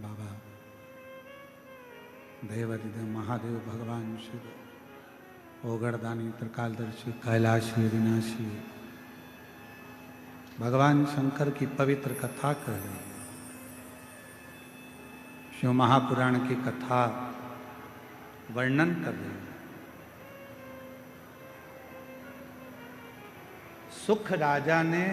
बाबा देवाधिदेव महादेव भगवान शिव ओगड़दानी त्रिकालदर्शी कैलाशी विनाशी भगवान शंकर की पवित्र कथा कर रहे हैं। शिव महापुराण की कथा वर्णन कर रहे हैं। सुख राजा ने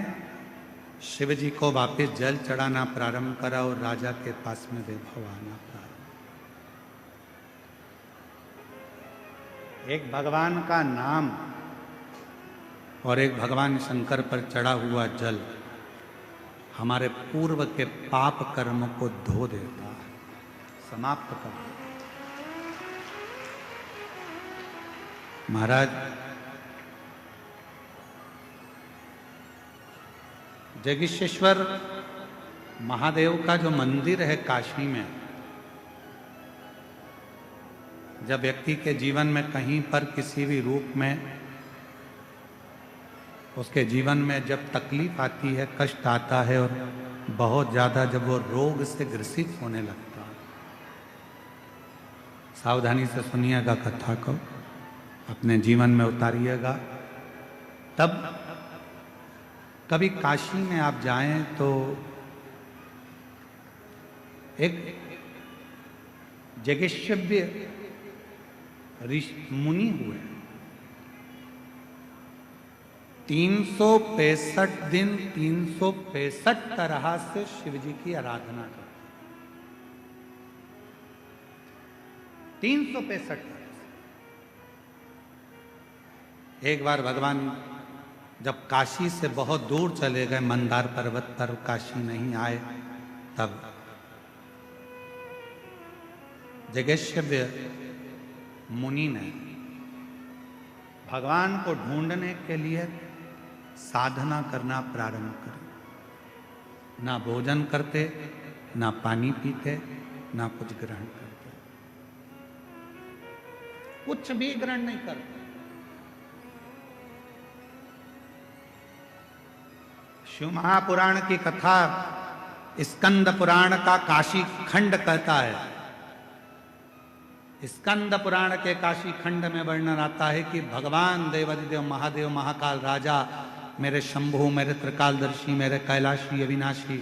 शिव जी को वापस जल चढ़ाना प्रारंभ करा और राजा के पास में वैभव आना प्रारंभ। एक भगवान का नाम और एक भगवान शंकर पर चढ़ा हुआ जल हमारे पूर्व के पाप कर्म को धो देता है, समाप्त कर देता है। महाराज जगदीशेश्वर महादेव का जो मंदिर है काशी में, जब व्यक्ति के जीवन में कहीं पर किसी भी रूप में उसके जीवन में जब तकलीफ आती है, कष्ट आता है और बहुत ज्यादा जब वो रोग से ग्रसित होने लगता है, सावधानी से सुनिएगा कथा को, अपने जीवन में उतारिएगा। तब कभी काशी में आप जाएं तो एक जगेश्वव्य मुनि हुए, 365 दिन 365 तरह से शिव जी की आराधना करते, 365 तरह से। एक बार भगवान जब काशी से बहुत दूर चले गए, मंदार पर्वत पर काशी नहीं आए, तब जगेश्वव्य मुनि ने भगवान को ढूंढने के लिए साधना करना प्रारंभ करी। ना भोजन करते, ना पानी पीते, ना कुछ ग्रहण करते, कुछ भी ग्रहण नहीं करते। शिव महापुराण की कथा स्कंद पुराण का काशी खंड कहता है। स्कंद पुराण के काशी खंड में वर्णन आता है कि भगवान देवाधिदेव महादेव महाकाल राजा, मेरे शंभु, मेरे त्रिकालदर्शी, मेरे कैलाशी अविनाशी,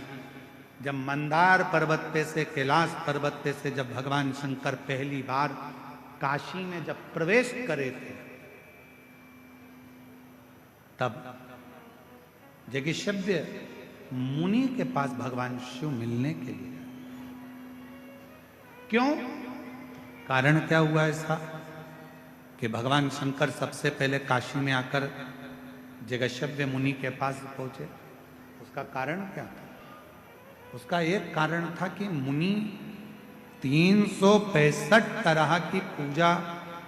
जब मंदार पर्वत पे से, कैलाश पर्वत पे से जब भगवान शंकर पहली बार काशी में जब प्रवेश करे थे, तब जगेश्वव्य मुनि के पास भगवान शिव मिलने के लिए। क्यों? कारण क्या हुआ ऐसा कि भगवान शंकर सबसे पहले काशी में आकर जगेश्वव्य मुनि के पास पहुंचे? उसका कारण क्या था? उसका एक कारण था कि मुनि 365 तरह की पूजा,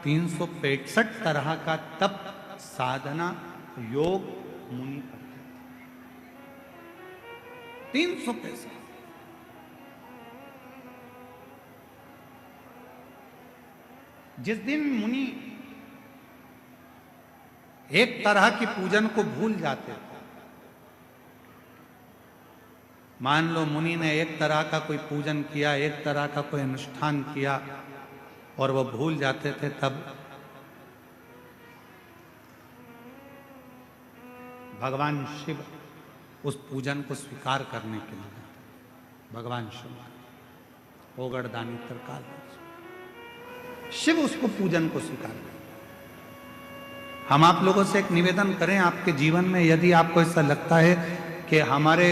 365 तरह का तप, साधना, योग मुनि करते, 365। जिस दिन मुनि एक तरह की पूजन को भूल जाते थे, मान लो मुनि ने एक तरह का कोई पूजन किया, एक तरह का कोई अनुष्ठान किया और वो भूल जाते थे, तब भगवान शिव उस पूजन को स्वीकार करने के लिए भगवान शिव ओगड़दानी त्रिकाल। शिव उसको पूजन को स्वीकार करें। हम आप लोगों से एक निवेदन करें, आपके जीवन में यदि आपको ऐसा लगता है कि हमारे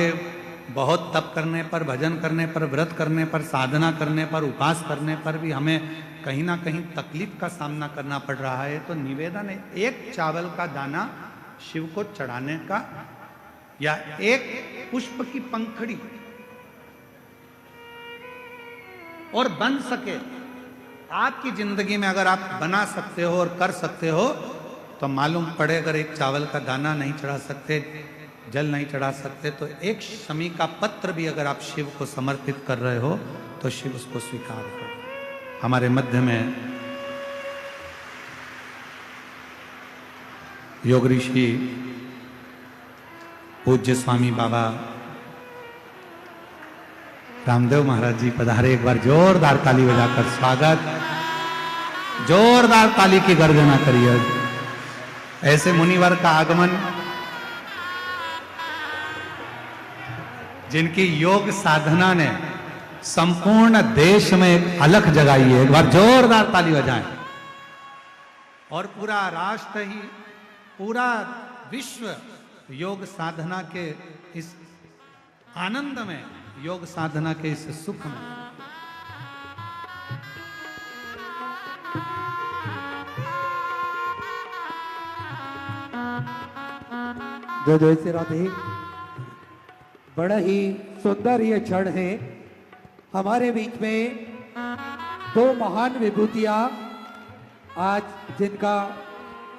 बहुत तप करने पर, भजन करने पर, व्रत करने पर, साधना करने पर, उपास करने पर भी हमें कहीं ना कहीं तकलीफ का सामना करना पड़ रहा है, तो निवेदन है एक चावल का दाना शिव को चढ़ाने का, या एक पुष्प की पंखड़ी, और बन सके आपकी जिंदगी में अगर आप बना सकते हो और कर सकते हो, तो मालूम पड़े अगर एक चावल का दाना नहीं चढ़ा सकते, जल नहीं चढ़ा सकते, तो एक शमी का पत्र भी अगर आप शिव को समर्पित कर रहे हो तो शिव उसको स्वीकार करो। हमारे मध्य में योग ऋषि पूज्य स्वामी बाबा रामदेव महाराज जी पधारे। एक बार जोरदार ताली बजाकर स्वागत, जोरदार ताली की गर्जना करिए। ऐसे मुनिवर का आगमन जिनकी योग साधना ने संपूर्ण देश में एक अलख जगाई है, एक बार जोरदार ताली बजाएं। और पूरा राष्ट्र ही, पूरा विश्व योग साधना के इस आनंद में, योग साधना के इस सुख में। जय जय श्री राधे। बड़ा ही सुंदर ये क्षण है। हमारे बीच में दो महान विभूतियां आज जिनका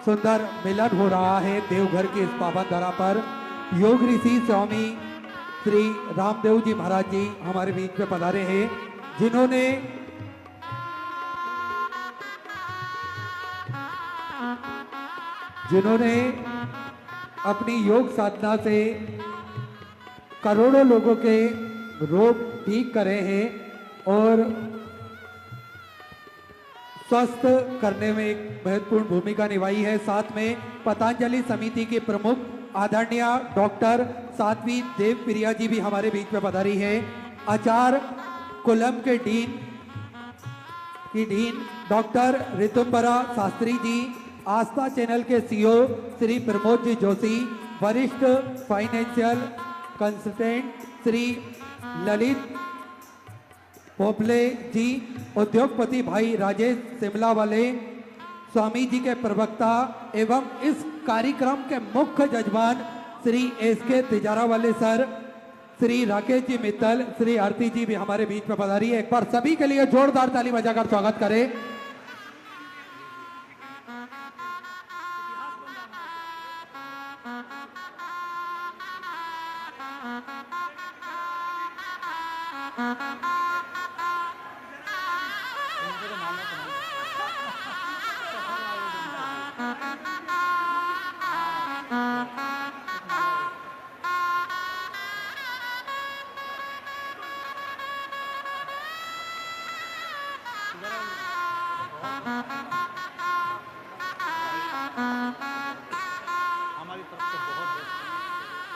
सुंदर मिलन हो रहा है देवघर के इस पावन धरा पर, योग ऋषि स्वामी श्री रामदेव जी महाराज जी हमारे बीच में पधारे हैं, जिन्होंने अपनी योग साधना से करोड़ों लोगों के रोग ठीक करे हैं और स्वस्थ करने में एक महत्वपूर्ण भूमिका निभाई है। साथ में पतंजलि समिति के प्रमुख आदरणीय डॉक्टर साध्वी देव प्रिया जी भी हमारे बीच में पधारी है। आचार्य कुलम के डीन डॉक्टर ऋतुम्बरा शास्त्री जी, आस्था चैनल के सीईओ श्री प्रमोद जी जोशी, वरिष्ठ फाइनेंशियल कंसल्टेंट श्री ललित पोपले जी, उद्योगपति भाई राजेश शिमला वाले, स्वामी जी के प्रवक्ता एवं इस कार्यक्रम के मुख्य जजमान श्री एसके तिजारा वाले सर, श्री राकेश जी मित्तल, श्री आरती जी भी हमारे बीच में पधारी है। एक बार सभी के लिए जोरदार ताली बजाकर स्वागत करें।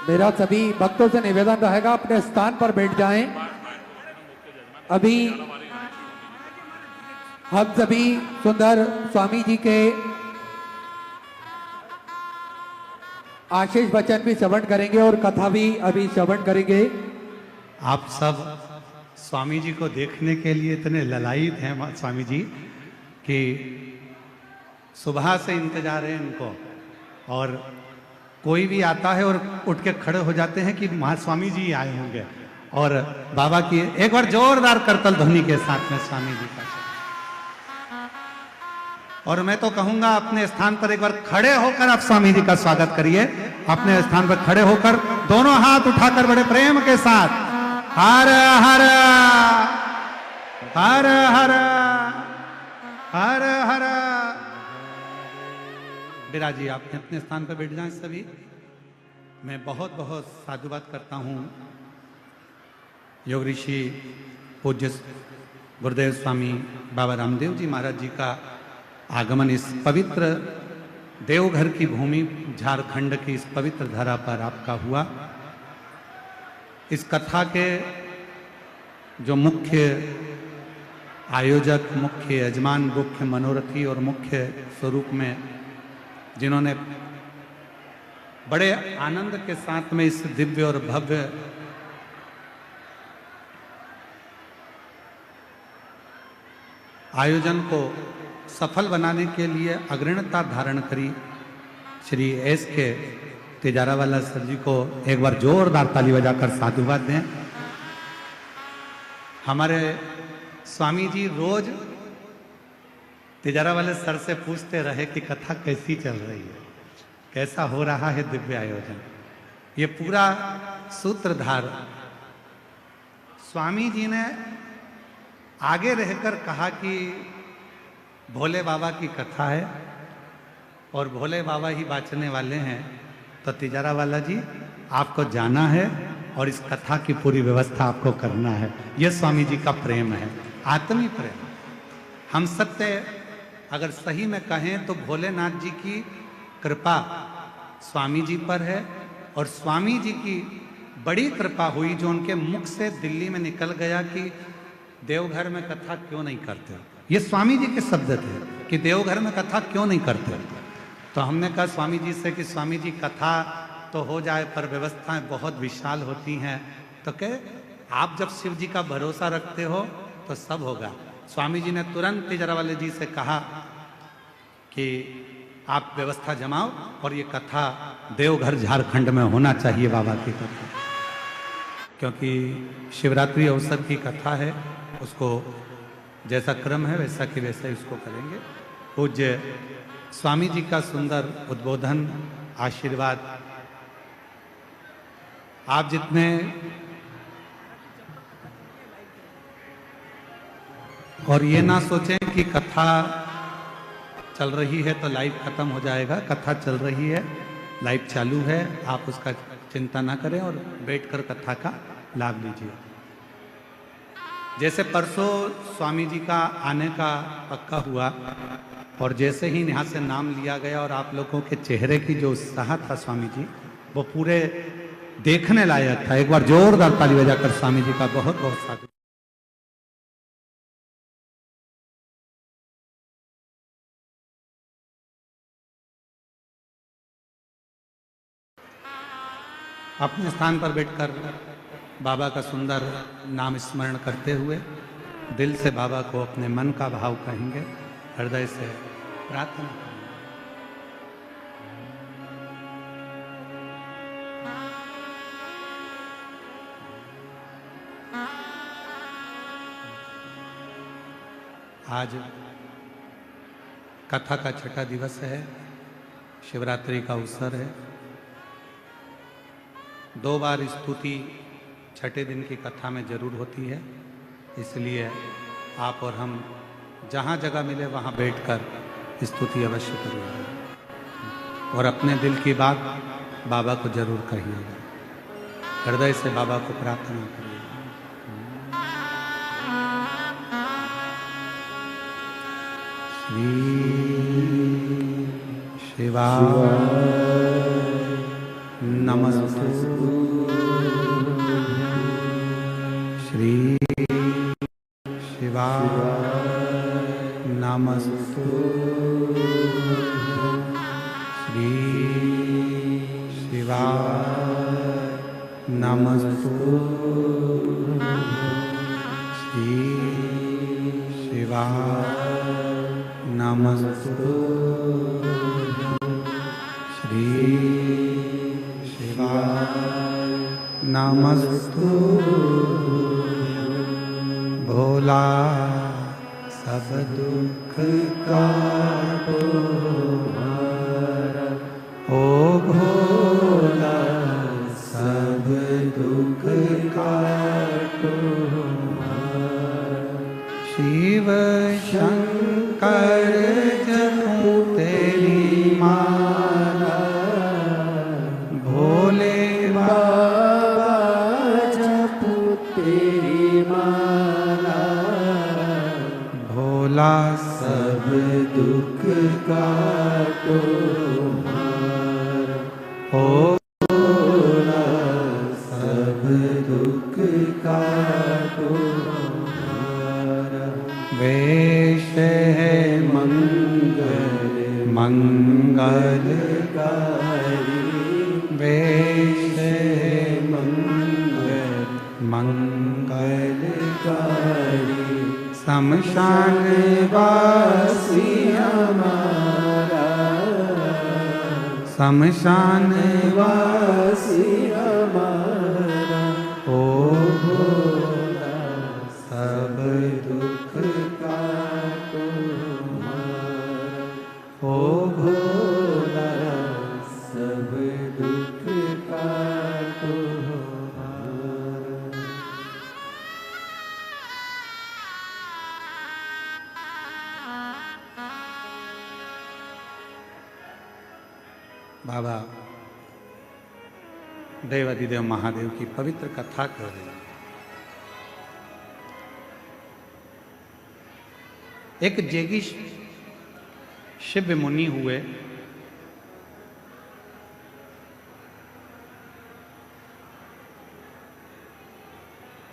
मेरा सभी भक्तों से निवेदन रहेगा अपने स्थान पर बैठ जाएं। अभी हम सभी सुंदर स्वामी जी के आशीष वचन भी श्रवण करेंगे और कथा भी अभी श्रवण करेंगे। आप सब स्वामी जी को देखने के लिए इतने ललायित हैं स्वामी जी कि सुबह से इंतजार है इनको, और कोई भी आता है और उठ के खड़े हो जाते हैं कि महास्वामी जी आए होंगे, और बाबा की एक बार जोरदार करतल ध्वनि के साथ में स्वामी जी का। और मैं तो कहूंगा अपने स्थान पर एक बार खड़े होकर आप स्वामी जी का स्वागत करिए। अपने स्थान पर खड़े होकर दोनों हाथ उठाकर बड़े प्रेम के साथ हर हर हर हर हर हर। बिराजी आप अपने स्थान पर बैठ जाएं सभी। मैं बहुत बहुत साधुवाद करता हूँ योग ऋषि पूज्य गुरुदेव स्वामी बाबा रामदेव जी महाराज जी का आगमन इस पवित्र देवघर की भूमि झारखंड की इस पवित्र धरा पर आपका हुआ। इस कथा के जो मुख्य आयोजक, मुख्य यजमान, मुख्य मनोरथी और मुख्य स्वरूप में जिन्होंने बड़े आनंद के साथ में इस दिव्य और भव्य आयोजन को सफल बनाने के लिए अग्रणता धारण करी, श्री एस के तेजारावाला सर जी को एक बार जोरदार ताली बजाकर साधुवाद दें। हमारे स्वामी जी रोज तेजारावाले सर से पूछते रहे कि कथा कैसी चल रही है, कैसा हो रहा है दिव्य आयोजन। ये पूरा सूत्रधार स्वामी जी ने आगे रहकर कहा कि भोले बाबा की कथा है और भोले बाबा ही बाँचने वाले हैं, तो तेजारावाला जी आपको जाना है और इस कथा की पूरी व्यवस्था आपको करना है। यह स्वामी जी का प्रेम है, आत्मी प्रेम। हम सत्य अगर सही में कहें तो भोलेनाथ जी की कृपा स्वामी जी पर है और स्वामी जी की बड़ी कृपा हुई जो उनके मुख से दिल्ली में निकल गया कि देवघर में कथा क्यों नहीं करते। ये स्वामी जी के शब्द थे कि देवघर में कथा क्यों नहीं करते। तो हमने कहा स्वामी जी से कि स्वामी जी कथा तो हो जाए पर व्यवस्थाएं बहुत विशाल होती हैं। तो कहे आप जब शिव जी का भरोसा रखते हो तो सब होगा। स्वामी जी ने तुरंत तेजारावाले जी से कहा कि आप व्यवस्था जमाओ और ये कथा देवघर झारखंड में होना चाहिए बाबा की कथा, क्योंकि शिवरात्रि अवसर की कथा है, उसको जैसा क्रम है वैसा कि वैसा ही उसको करेंगे। पूज्य स्वामी जी का सुंदर उद्बोधन, आशीर्वाद। आप जितने और ये ना सोचें कि कथा चल रही है तो लाइव खत्म हो जाएगा। कथा चल रही है, लाइव चालू है, आप उसका चिंता ना करें और बैठकर कथा का लाभ लीजिए। जैसे परसों स्वामी जी का आने का पक्का हुआ और जैसे ही यहाँ से नाम लिया गया और आप लोगों के चेहरे की जो उत्साह था स्वामी जी, वो पूरे देखने लायक था। एक बार जोरदार ताली बजाकर स्वामी जी का बहुत बहुत साधु। अपने स्थान पर बैठकर बाबा का सुंदर नाम स्मरण करते हुए दिल से बाबा को अपने मन का भाव कहेंगे, हृदय से प्रार्थना करेंगे। आज कथा का छठा दिवस है, शिवरात्रि का अवसर है। 2 बार स्तुति छठे दिन की कथा में जरूर होती है, इसलिए आप और हम जहाँ जगह मिले वहाँ बैठकर स्तुति अवश्य करिएगा और अपने दिल की बात बाबा को जरूर कहिएगा, हृदय से बाबा को प्रार्थना करिएगा। श्री शिवाय नमस्तु, श्री शिवाय नमस्तु, श्री शिवाय नमस्तु, श्री शिवाय नमस्तु, श्री शिवाय नमस्तु। भोला सब दुख काटो हमारा, ओ भोला सब दुख काटो हमारा। शिव शंकर जपू तेरी माला, भोले बाबा जपू तेरी माला। भोला सब दुख काटो हमारा, ओ भोला सब दुख काटो हमारा। वेश है मंगल मंगलकारी, वेश है मंगलकारी, शमशान वासी हमारा, शमशान वासी हमारा, ओ भोला सब दुख का तुम्हारा, ओ भोला सब दुख का तुम्हारा। बाबा देवाधिदेव महादेव की पवित्र कथा कर रहे हैं। एक जेगी शिव मुनि हुए,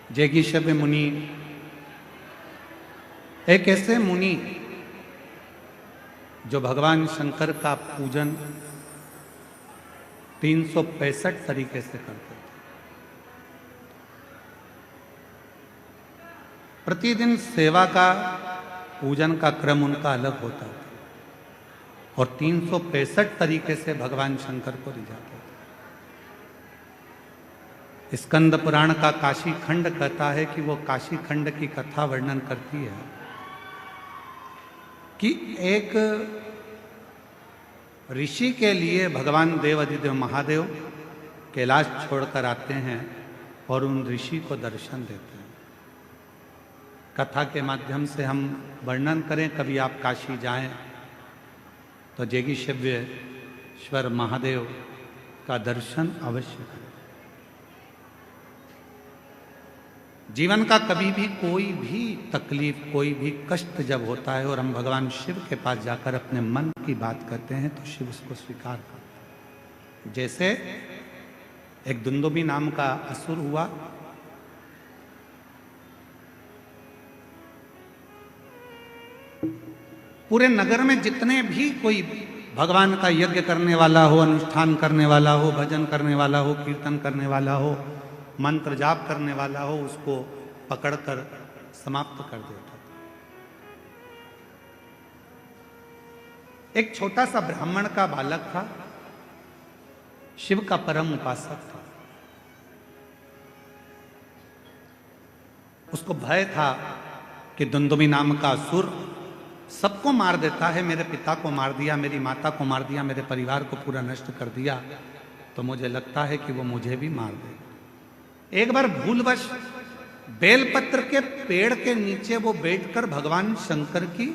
जेगी शिव मुनि एक ऐसे मुनि जो भगवान शंकर का पूजन 365 तरीके से करते थे। प्रतिदिन सेवा का पूजन का क्रम उनका अलग होता था और 365 तरीके से भगवान शंकर को रिझाते थे। स्कंद पुराण का काशी खंड कहता है कि वो काशी खंड की कथा वर्णन करती है कि एक ऋषि के लिए भगवान देवाधिदेव महादेव कैलाश छोड़कर आते हैं और उन ऋषि को दर्शन देते हैं। कथा के माध्यम से हम वर्णन करें, कभी आप काशी जाएं तो जेगी शिवेश्वर महादेव का दर्शन अवश्य करें। जीवन का कभी भी कोई भी तकलीफ, कोई भी कष्ट जब होता है और हम भगवान शिव के पास जाकर अपने मन की बात करते हैं तो शिव उसको स्वीकार करते हैं। जैसे एक दुंदुभी नाम का असुर हुआ, पूरे नगर में जितने भी कोई भगवान का यज्ञ करने वाला हो, अनुष्ठान करने वाला हो, भजन करने वाला हो, कीर्तन करने वाला हो, मंत्र जाप करने वाला हो, उसको पकड़कर समाप्त कर देता था। एक छोटा सा ब्राह्मण का बालक था, शिव का परम उपासक था। उसको भय था कि दुंदुभी नाम का असुर सबको मार देता है, मेरे पिता को मार दिया, मेरी माता को मार दिया, मेरे परिवार को पूरा नष्ट कर दिया, तो मुझे लगता है कि वो मुझे भी मार देगा। एक बार भूलवश बेलपत्र के पेड़ के नीचे वो बैठकर भगवान शंकर की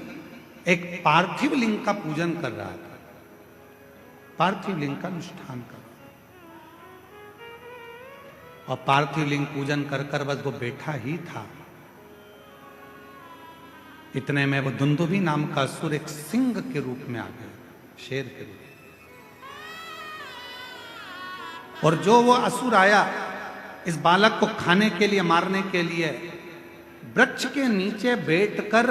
एक पार्थिव लिंग का पूजन कर रहा था, पार्थिव लिंग का अनुष्ठान कर रहा था। और पार्थिव लिंग पूजन कर कर बस वो बैठा ही था, इतने में वो दुंदुभी नाम का असुर एक सिंह के रूप में आ गया, शेर के रूप में। और जो वो असुर आया इस बालक को खाने के लिए, मारने के लिए, वृक्ष के नीचे बैठकर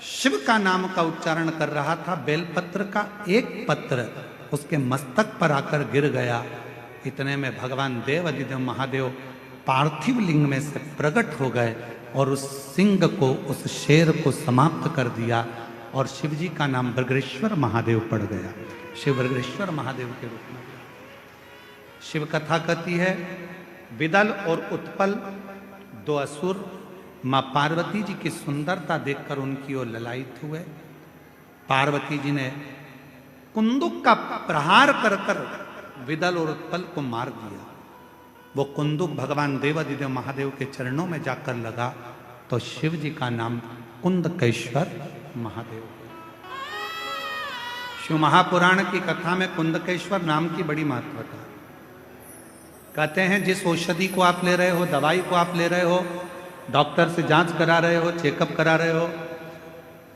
शिव का नाम का उच्चारण कर रहा था। बेलपत्र का एक पत्र उसके मस्तक पर आकर गिर गया। इतने में भगवान देवाधिदेव महादेव पार्थिव लिंग में से प्रकट हो गए और उस सिंह को, उस शेर को समाप्त कर दिया और शिवजी का नाम बृगरेश्वर महादेव पड़ गया। शिव बृगरेश्वर महादेव के रूप में। शिव कथा कहती है, विदल और उत्पल दो असुर मां पार्वती जी की सुंदरता देखकर उनकी ओर ललायित हुए। पार्वती जी ने कुंदुक का प्रहार कर कर विदल और उत्पल को मार दिया। वो कुंदुक भगवान देवाधिदेव महादेव के चरणों में जाकर लगा तो शिव जी का नाम कुंदकेश्वर महादेव। शिव महापुराण की कथा में कुंदकेश्वर नाम की बड़ी महत्वता। कहते हैं जिस औषधि को आप ले रहे हो, दवाई को आप ले रहे हो, डॉक्टर से जांच करा रहे हो, चेकअप करा रहे हो,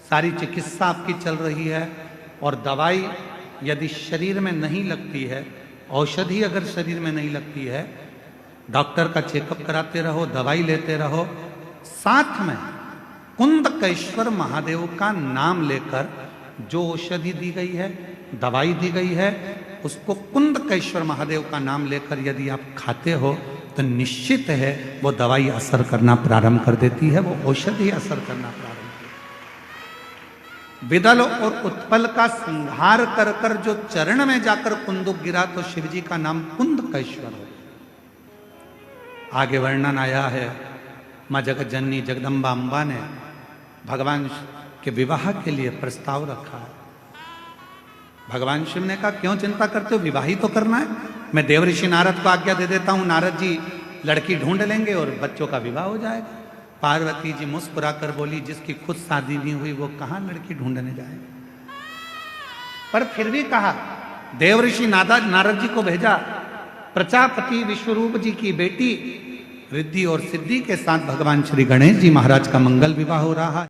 सारी चिकित्सा आपकी चल रही है और दवाई यदि शरीर में नहीं लगती है, औषधि अगर शरीर में नहीं लगती है, डॉक्टर का चेकअप कराते रहो, दवाई लेते रहो, साथ में कुंदकेश्वर महादेव का नाम लेकर जो औषधि दी गई है, दवाई दी गई है, उसको कुंदकेश्वर महादेव का नाम लेकर यदि आप खाते हो तो निश्चित है वो दवाई असर करना प्रारंभ कर देती है, वो औषधि असर करना प्रारंभ करती है। विदल और उत्पल का संहार कर कर जो चरण में जाकर कुंदुक गिरा तो शिव जी का नाम कुंदकेश्वर हो। आगे वर्णन आया है, मां जगत जननी जगदम्बा अम्बा ने भगवान के विवाह के लिए प्रस्ताव रखा है। भगवान शिव ने कहा क्यों चिंता करते हो, विवाह ही तो करना है। मैं देवऋषि नारद को आज्ञा दे देता हूं, नारद जी लड़की ढूंढ लेंगे और बच्चों का विवाह हो जाएगा। पार्वती जी मुस्कुरा कर बोली जिसकी खुद शादी नहीं हुई वो कहां लड़की ढूंढने जाएगा। पर फिर भी कहा, देवऋषि नारद जी को भेजा, प्रजापति विश्वरूप जी की बेटी रिद्धि और सिद्धि के साथ भगवान श्री गणेश जी महाराज का मंगल विवाह हो रहा है।